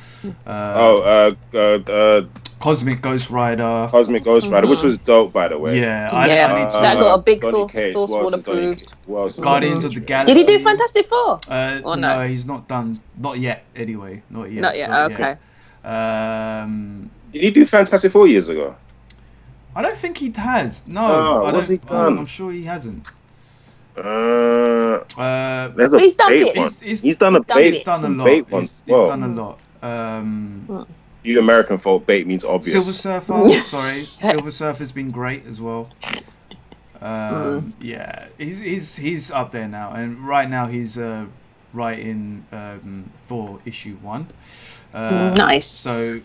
Speaker 3: Cosmic Ghost Rider.
Speaker 2: Which was dope, by the way.
Speaker 3: Yeah,
Speaker 1: that got a big
Speaker 2: source
Speaker 1: board approved.
Speaker 3: Guardians of the Galaxy.
Speaker 1: Did he do Fantastic Four?
Speaker 3: No, he's not done. Not yet, anyway. Not yet.
Speaker 1: Okay.
Speaker 2: Did he do Fantastic 4 years ago?
Speaker 3: I don't think he has. No,
Speaker 2: what's he done?
Speaker 3: I'm sure he hasn't.
Speaker 2: He's done
Speaker 1: bits.
Speaker 2: He's done a lot.
Speaker 3: He's done a lot.
Speaker 2: You American folk, bait means obvious.
Speaker 3: Silver Surfer, sorry. Silver Surfer's been great as well. Yeah, he's up there now, and right now he's writing Thor issue 1.
Speaker 1: Nice.
Speaker 3: So,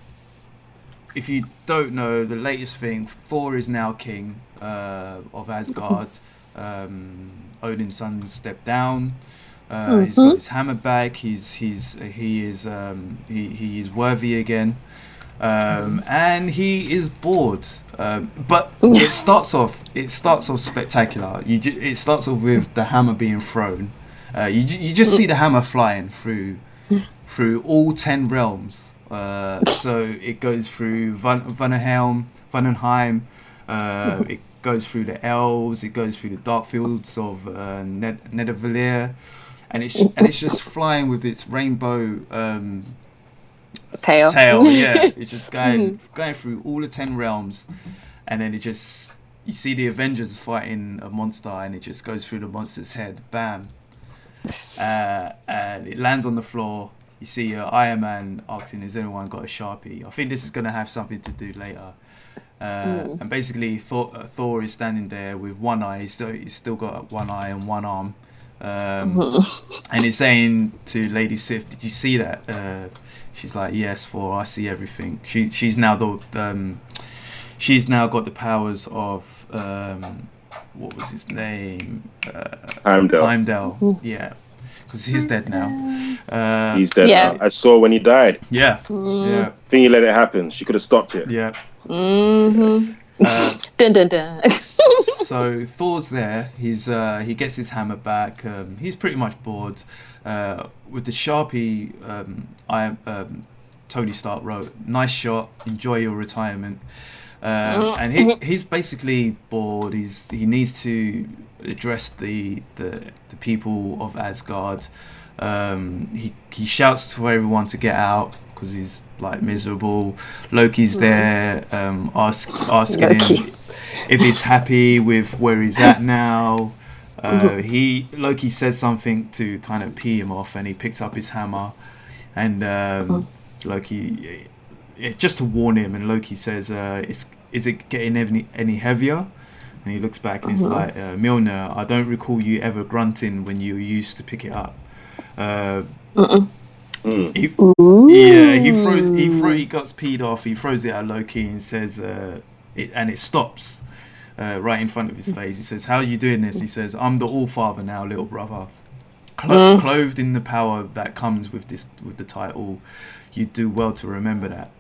Speaker 3: if you don't know, the latest thing, Thor is now king of Asgard. Odin's son stepped down. He's got his hammer back. He is worthy again, and he is bored. But it starts off spectacular. It starts off with the hammer being thrown. You just see the hammer flying through all 10 realms. So it goes through Vanaheim. It goes through the elves. It goes through the dark fields of Nidavellir. And it's just flying with its rainbow
Speaker 1: tail.
Speaker 3: Yeah, it's just going through all the 10 realms, and then you see the Avengers fighting a monster, and it just goes through the monster's head, bam, and it lands on the floor. You see Iron Man asking, "Has anyone got a Sharpie?" I think this is gonna have something to do later. And basically, Thor is standing there with one eye. He's still got one eye and one arm. And he's saying to Lady Sif, "Did you see that?" She's like, "Yes, Thor, I see everything." She's now got the powers of what was his name? Heimdall. Yeah, because he's dead now.
Speaker 2: He's dead now. I saw when he died.
Speaker 3: Yeah.
Speaker 2: I think he let it happen. She could have stopped it.
Speaker 3: Yeah.
Speaker 1: Dun, dun, dun.
Speaker 3: So Thor's there. He gets his hammer back. He's pretty much bored. With the Sharpie, Tony Stark wrote, "Nice shot. Enjoy your retirement." And he's basically bored. He needs to address the people of Asgard. He shouts to everyone to get out because he's like miserable. Loki's there, asking him if he's happy with where he's at now. Loki says something to kind of pee him off, and he picks up his hammer, and Loki, just to warn him, and Loki says, "Is it getting any heavier?" And he looks back and he's like, "Mjolnir, I don't recall you ever grunting when you used to pick it up." He gets peed off. He throws it at Loki and says, it stops right in front of his face. He says, "How are you doing this?" He says, "I'm the All-Father now, little brother. Clothed in the power that comes with the title. You do well to remember that."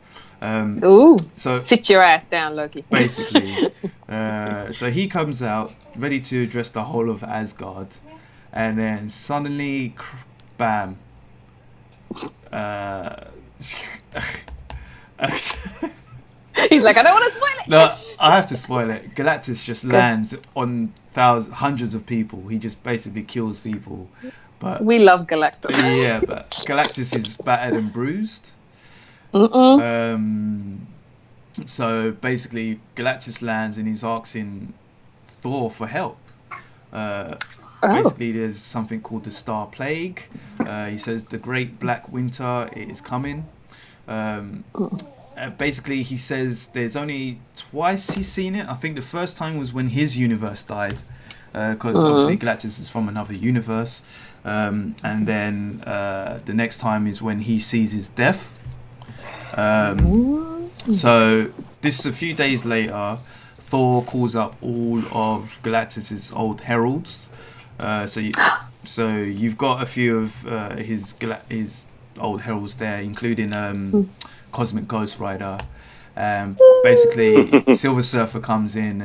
Speaker 3: So
Speaker 1: sit your ass down, Loki.
Speaker 3: Basically, so he comes out ready to address the whole of Asgard, and then suddenly, bam.
Speaker 1: He's like, "I don't want to spoil it."
Speaker 3: No, I have to spoil it. Galactus just lands on hundreds of people. He just basically kills people. But
Speaker 1: we love Galactus.
Speaker 3: Yeah, but Galactus is battered and bruised. So basically, Galactus lands and he's asking Thor for help. Basically, there's something called the Star Plague. He says the Great Black Winter is coming. Basically, he says there's only twice he's seen it. I think the first time was when his universe died, because obviously Galactus is from another universe. And then the next time is when he sees his death. So this is a few days later. Thor calls up all of Galactus's old heralds. So you've got a few of his old heralds there, including Cosmic Ghost Rider. Basically, Silver Surfer comes in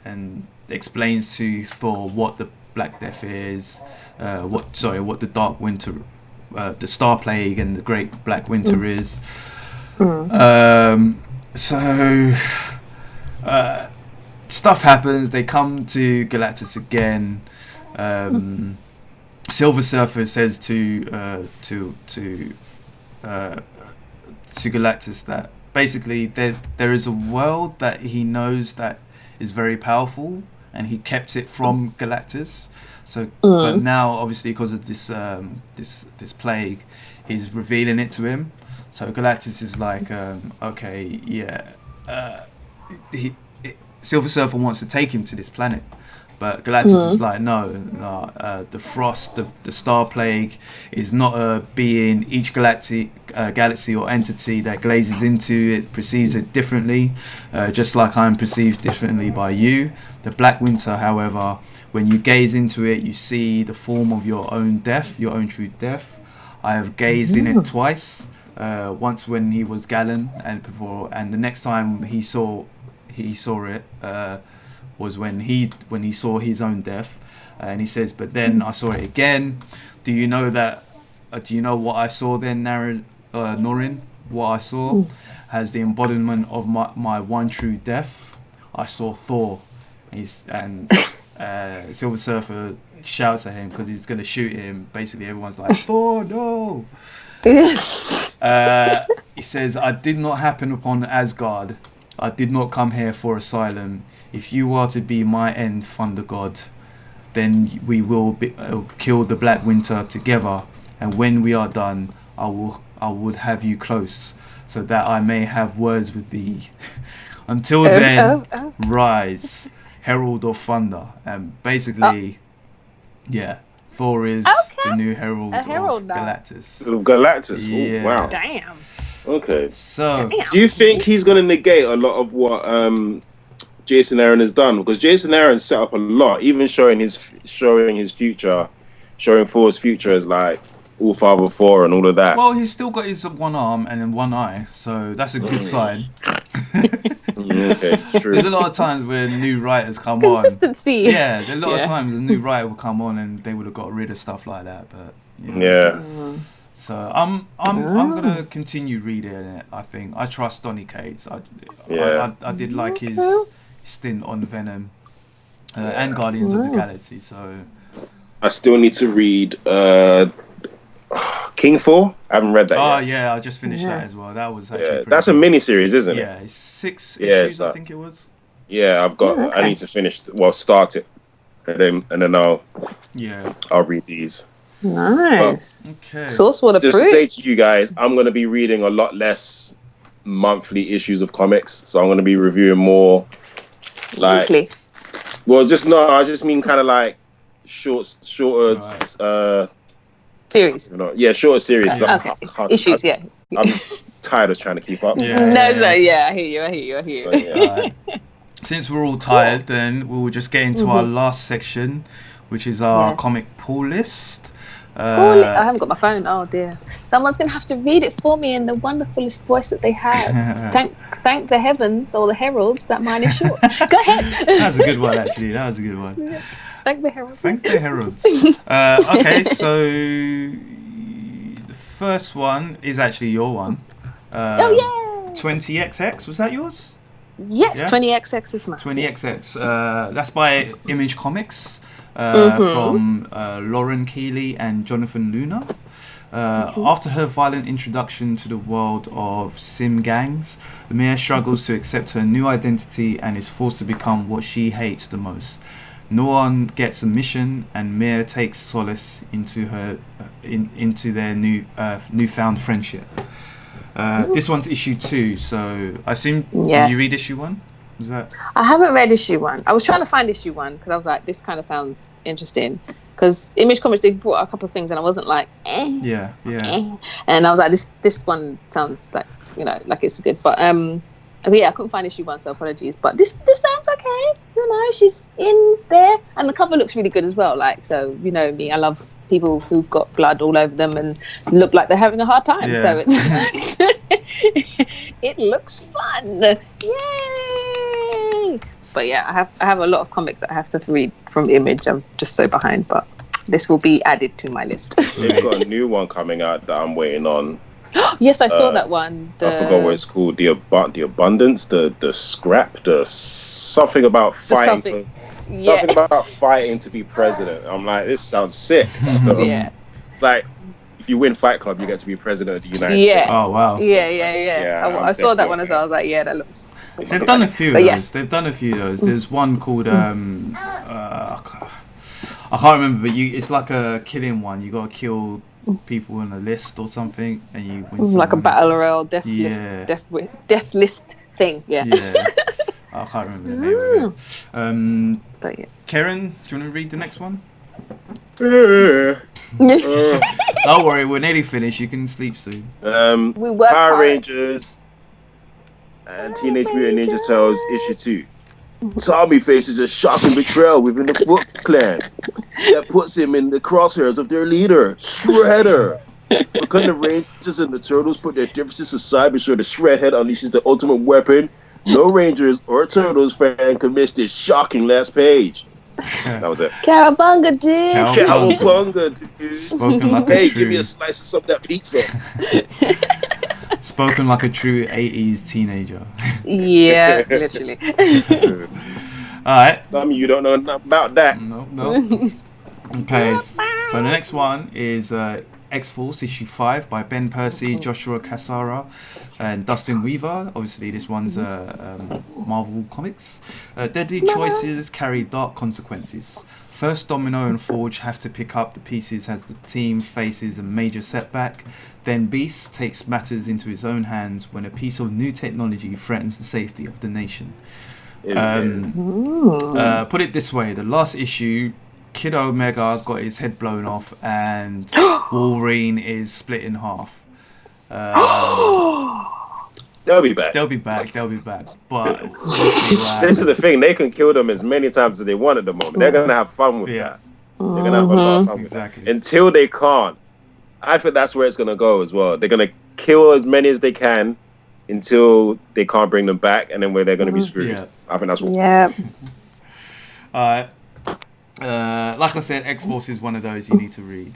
Speaker 3: and explains to Thor what the Black Death is, what the Dark Winter, the Star Plague, and the Great Black Winter is. Stuff happens. They come to Galactus again. Silver Surfer says to Galactus that basically there is a world that he knows that is very powerful, and he kept it from Galactus. So, but now obviously because of this plague, he's revealing it to him. So Galactus is like, okay, yeah. Silver Surfer wants to take him to this planet, but Galactus is like, no. The Frost, the Star Plague, is not a being. Each galaxy or entity that glazes into it perceives it differently, just like I'm perceived differently by you. The Black Winter, however, when you gaze into it, you see the form of your own death, your own true death. I have gazed in it twice. Once when he was Galen, and the next time he saw it was when he saw his own death, and he says, but then I saw it again. Do you know what I saw then, Norrin? What I saw has the embodiment of my one true death. I saw Thor. Silver Surfer shouts at him because he's going to shoot him. Basically everyone's like, Thor, no. He says, I did not happen upon Asgard. I did not come here for asylum. If you are to be my end, Thunder God, then we will kill the Black Winter together. And when we are done, I would have you close, so that I may have words with thee. Until then, rise, Herald of Thunder. And basically, Thor is the new herald of Galactus.
Speaker 2: Of Galactus?
Speaker 3: Yeah.
Speaker 2: Oh, wow.
Speaker 1: Damn.
Speaker 2: Okay.
Speaker 3: So,
Speaker 2: do you think he's going to negate a lot of what Jason Aaron has done? Because Jason Aaron set up a lot, even showing his future, showing Thor's future as like All Father Thor and all of that.
Speaker 3: Well, he's still got his one arm and then one eye, so that's a good sign.
Speaker 2: Okay, true.
Speaker 3: There's a lot of times where new writers come
Speaker 1: Consistency.
Speaker 3: on. Yeah, there's a lot of times a new writer will come on and they would have got rid of stuff like that, but So I'm gonna continue reading it. I think I trust Donny Cates. I did like his stint on Venom and Guardians of the Galaxy. So
Speaker 2: I still need to read King Thor. I haven't read that yet.
Speaker 3: Oh yeah, I just finished that as well. That was actually
Speaker 2: that's a mini series, isn't it?
Speaker 3: Yeah, it's 6 issues. I think it was.
Speaker 2: Yeah, I've got. I need to start it, and then I'll read these.
Speaker 1: Nice.
Speaker 3: Okay.
Speaker 1: Source for the
Speaker 2: just
Speaker 1: fruit.
Speaker 2: to say to you guys, I'm going to be reading a lot less monthly issues of comics, so I'm going to be reviewing more like
Speaker 1: weekly.
Speaker 2: Well, I just mean kind of like shorter
Speaker 1: series.
Speaker 2: Shorter series.
Speaker 1: Issues.
Speaker 2: I'm tired of trying to keep up.
Speaker 1: I hear you.
Speaker 2: Right.
Speaker 3: Since we're all tired, then we'll just get into our last section, which is our comic pull list.
Speaker 1: I haven't got my phone. Oh dear! Someone's gonna have to read it for me in the wonderfulest voice that they have. Thank the heavens or the heralds that mine is short. Go ahead.
Speaker 3: That's a good one, actually. That was a good one.
Speaker 1: Yeah. Thank the heralds.
Speaker 3: Okay, so the first one is actually your one. 20XX, was that yours?
Speaker 1: Yes, 20XX is mine.
Speaker 3: 20XX. That's by Image Comics. From Lauren Keeley and Jonathan Luna. After her violent introduction to the world of sim gangs, Mia struggles to accept her new identity and is forced to become what she hates the most. Noan gets a mission, and Mia takes solace into their newfound friendship. This one's issue 2, so I assume did you read issue 1?
Speaker 1: I haven't read issue 1. I was trying to find issue 1 because I was like, this kind of sounds interesting. Because Image Comics, they brought a couple of things and I wasn't like, And I was like, this one sounds like, like it's good. But I couldn't find issue 1, so apologies. But this sounds okay. She's in there, and the cover looks really good as well. Like, so me, I love people who've got blood all over them and look like they're having a hard time.
Speaker 3: Yeah.
Speaker 1: So it looks fun. Yay! But yeah, I have a lot of comics that I have to read from Image. I'm just so behind, but this will be added to my list.
Speaker 2: They've got a new one coming out that I'm waiting on.
Speaker 1: Yes, I saw that one.
Speaker 2: I forgot what it's called. The abundance, the scrap, the something about fighting. Something about fighting to be president. I'm like, this sounds sick. So, it's like if you win Fight Club, you get to be president of the United States.
Speaker 3: Oh wow.
Speaker 1: Yeah. I saw that one as well. I was like, yeah, that looks.
Speaker 3: They've done a few of those. Yes. They've done a few of those. There's one called I can't remember, but it's like a killing one. You gotta kill people on a list or something, and you win.
Speaker 1: Like a battle royale, death list thing. Yeah.
Speaker 3: I can't remember the name of it. Karen, do you want to read the next one? Don't worry, we're nearly finished. You can sleep soon.
Speaker 2: Power Rangers and Teenage Mutant Ninja Turtles issue 2. Tommy faces a shocking betrayal within the Foot Clan that puts him in the crosshairs of their leader, Shredder. But can the Rangers and the Turtles put their differences aside before the Shredhead unleashes the ultimate weapon? No Rangers or Turtles fan can miss this shocking last page. That was it.
Speaker 1: Cowabunga, dude.
Speaker 2: Cowabunga, dude.
Speaker 3: Spoken like
Speaker 2: hey, give me a slice of some of that pizza.
Speaker 3: Spoken like a true 80s teenager.
Speaker 1: Yeah, literally.
Speaker 3: Alright.
Speaker 2: Some of you don't know nothing about that.
Speaker 3: No. Okay, so the next one is X-Force issue 5 by Ben Percy, Joshua Cassara, and Dustin Weaver. Obviously, this one's Marvel Comics. Deadly choices carry dark consequences. First, Domino and Forge have to pick up the pieces as the team faces a major setback. Then Beast takes matters into his own hands when a piece of new technology threatens the safety of the nation. Put it this way, the last issue, Kid Omega got his head blown off and Wolverine is split in half.
Speaker 2: They'll be back.
Speaker 3: But
Speaker 2: this is the thing, they can kill them as many times as they want at the moment. They're going to have fun with that. They're going to have a lot of fun with that. Until they can't. I think that's where it's going to go as well. They're going to kill as many as they can until they can't bring them back, and then where they're going to be screwed. I think that's what.
Speaker 3: Like I said, X-Force is one of those you need to read.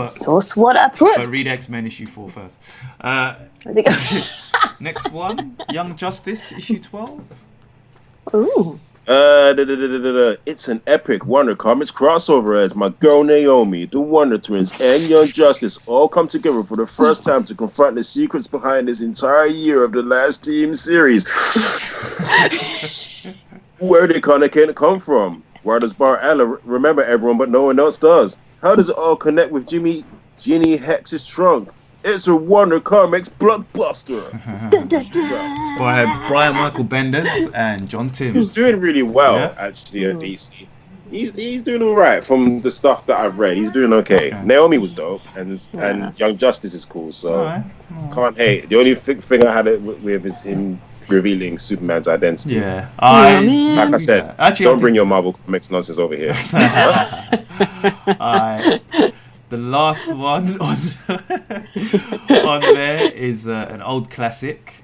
Speaker 1: Source what approved.
Speaker 3: But read X-Men issue 4 first. Next one, Young Justice issue 12.
Speaker 1: Ooh.
Speaker 2: It's an epic Wonder Comics crossover as my girl Naomi, the Wonder Twins, and Young Justice all come together for the first time to confront the secrets behind this entire year of the Last Team series. Where did Connor come from? Why does Bar Ella remember everyone but no one else does? How does it all connect with Ginny Hex's trunk? It's a Wonder Comics blockbuster.
Speaker 3: It's by Brian Michael Bendis and John Timms.
Speaker 2: He's doing really well, actually, at DC. He's doing all right from the stuff that I've read. He's doing okay. Naomi was dope, and Young Justice is cool, so can't hate. The only thing I had it with is him revealing Superman's identity.
Speaker 3: Like
Speaker 2: I said, don't bring your Marvel Comics nonsense over here.
Speaker 3: The last one on there is an old classic.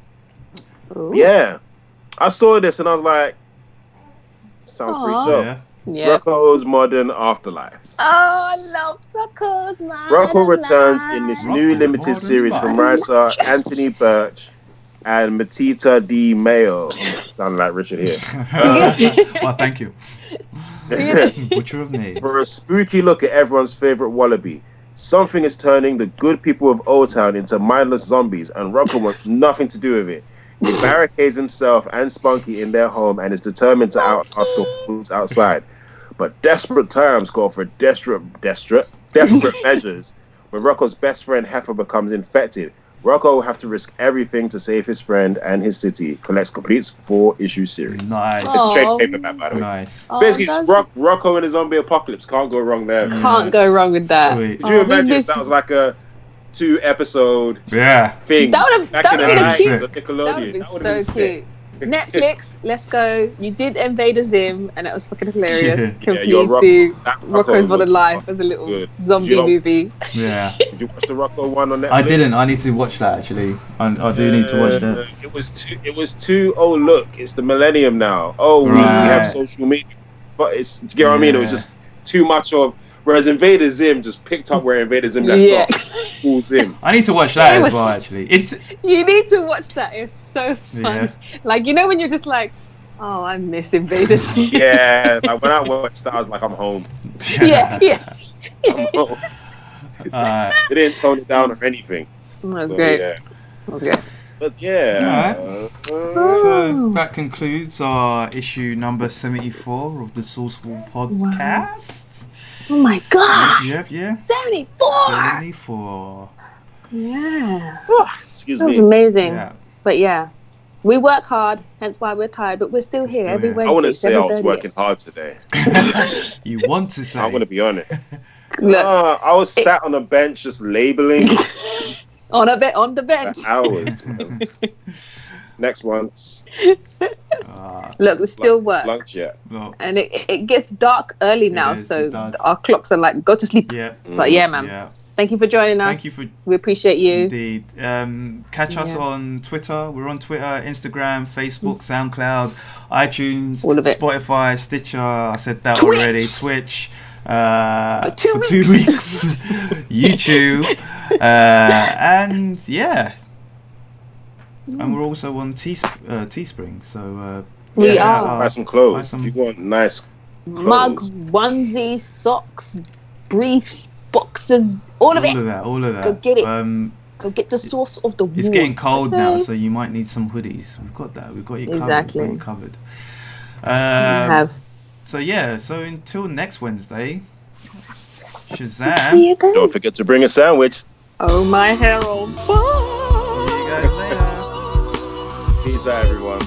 Speaker 1: Ooh.
Speaker 2: Yeah, I saw this and I was like, sounds pretty dope. Rocko's Modern Afterlife.
Speaker 1: Oh, I love Rocko's Modern
Speaker 2: Rocko returns in this new limited series from writer Anthony Birch and Matita D. Mayo. Sounding like Richard here.
Speaker 3: Well, thank you. Butcher of names.
Speaker 2: For a spooky look at everyone's favorite wallaby, something is turning the good people of Old Town into mindless zombies, and Rocko wants nothing to do with it. He barricades himself and Spunky in their home and is determined to outlast the wolves outside. But desperate times call for desperate measures. When Rocko's best friend Heifer becomes infected, Rocko will have to risk everything to save his friend and his city. Completes 4-issue series.
Speaker 3: Nice.
Speaker 2: It's straight paperback, by the way.
Speaker 3: Nice.
Speaker 2: Basically, Rocko and the zombie apocalypse. Can't go wrong there.
Speaker 1: Can't go wrong with that.
Speaker 3: Sweet.
Speaker 2: Could you imagine if that was like a 2-episode thing
Speaker 1: that would have
Speaker 2: back in the
Speaker 1: been
Speaker 2: 90s
Speaker 1: cute.
Speaker 2: of Nickelodeon?
Speaker 1: That would have been so cute. Netflix, let's go. You did Invader Zim, and it was fucking hilarious. Complete Rocko's Modern Life as a little zombie movie.
Speaker 3: Yeah.
Speaker 2: Did you watch the Rocko one on Netflix?
Speaker 3: I didn't. I need to watch that actually. I do need to watch that.
Speaker 2: It was too. Oh look, it's the millennium now. Oh, we have social media. It's, you know what I mean? It was just too much of. Whereas Invader Zim just picked up where Invader Zim left off. Full Zim.
Speaker 3: I need to watch that as well. Actually,
Speaker 1: you need to watch that. It's so fun. Yeah. Like, you know, when you're just like, oh, I miss Invader Zim.
Speaker 2: Yeah. Like when I watched that, I was like, I'm home.
Speaker 1: Yeah.
Speaker 2: I'm home. They didn't tone it down or anything.
Speaker 1: That was great.
Speaker 2: Yeah.
Speaker 1: Okay.
Speaker 2: But yeah.
Speaker 3: So that concludes our issue number 74 of the Sourceful podcast.
Speaker 1: Wow. Oh my god!
Speaker 3: Yep.
Speaker 1: 74!
Speaker 3: Yeah.
Speaker 2: Excuse
Speaker 1: me. That was amazing. Yeah. But yeah, we work hard, hence why we're tired, but we're still here every Wednesday.
Speaker 2: I want to say I was working hard today.
Speaker 3: You want to say?
Speaker 2: I'm going to be honest. Look, I was sat on a bench just labeling.
Speaker 1: on the bench.
Speaker 2: For hours, man. Next one.
Speaker 1: Look, we still work.
Speaker 2: Lunch yet.
Speaker 3: No.
Speaker 1: And it gets dark early now, so our clocks are like, go to sleep.
Speaker 3: Yeah.
Speaker 1: But yeah, man. Yeah. Thank you for joining us. We appreciate you.
Speaker 3: Indeed. Catch us on Twitter. We're on Twitter, Instagram, Facebook, SoundCloud, iTunes,
Speaker 1: all of it.
Speaker 3: Spotify, Stitcher. I said that already. Twitch. For 2 weeks. YouTube. And yeah. And we're also on Teespring, so
Speaker 1: we are.
Speaker 2: Buy some clothes. If you want nice clothes.
Speaker 1: Mugs, onesies, socks, briefs, boxes, all of it.
Speaker 3: All of that.
Speaker 1: Go get it. Go get the source of the war.
Speaker 3: It's getting cold now, so you might need some hoodies. We've got that. We've got you covered.
Speaker 1: Exactly.
Speaker 3: We've got you covered.
Speaker 1: We have.
Speaker 3: So yeah. So until next Wednesday, Shazam.
Speaker 1: See you guys.
Speaker 2: Don't forget to bring a sandwich.
Speaker 1: Oh my herald. Bye.
Speaker 3: See you guys later.
Speaker 2: Peace out, everyone.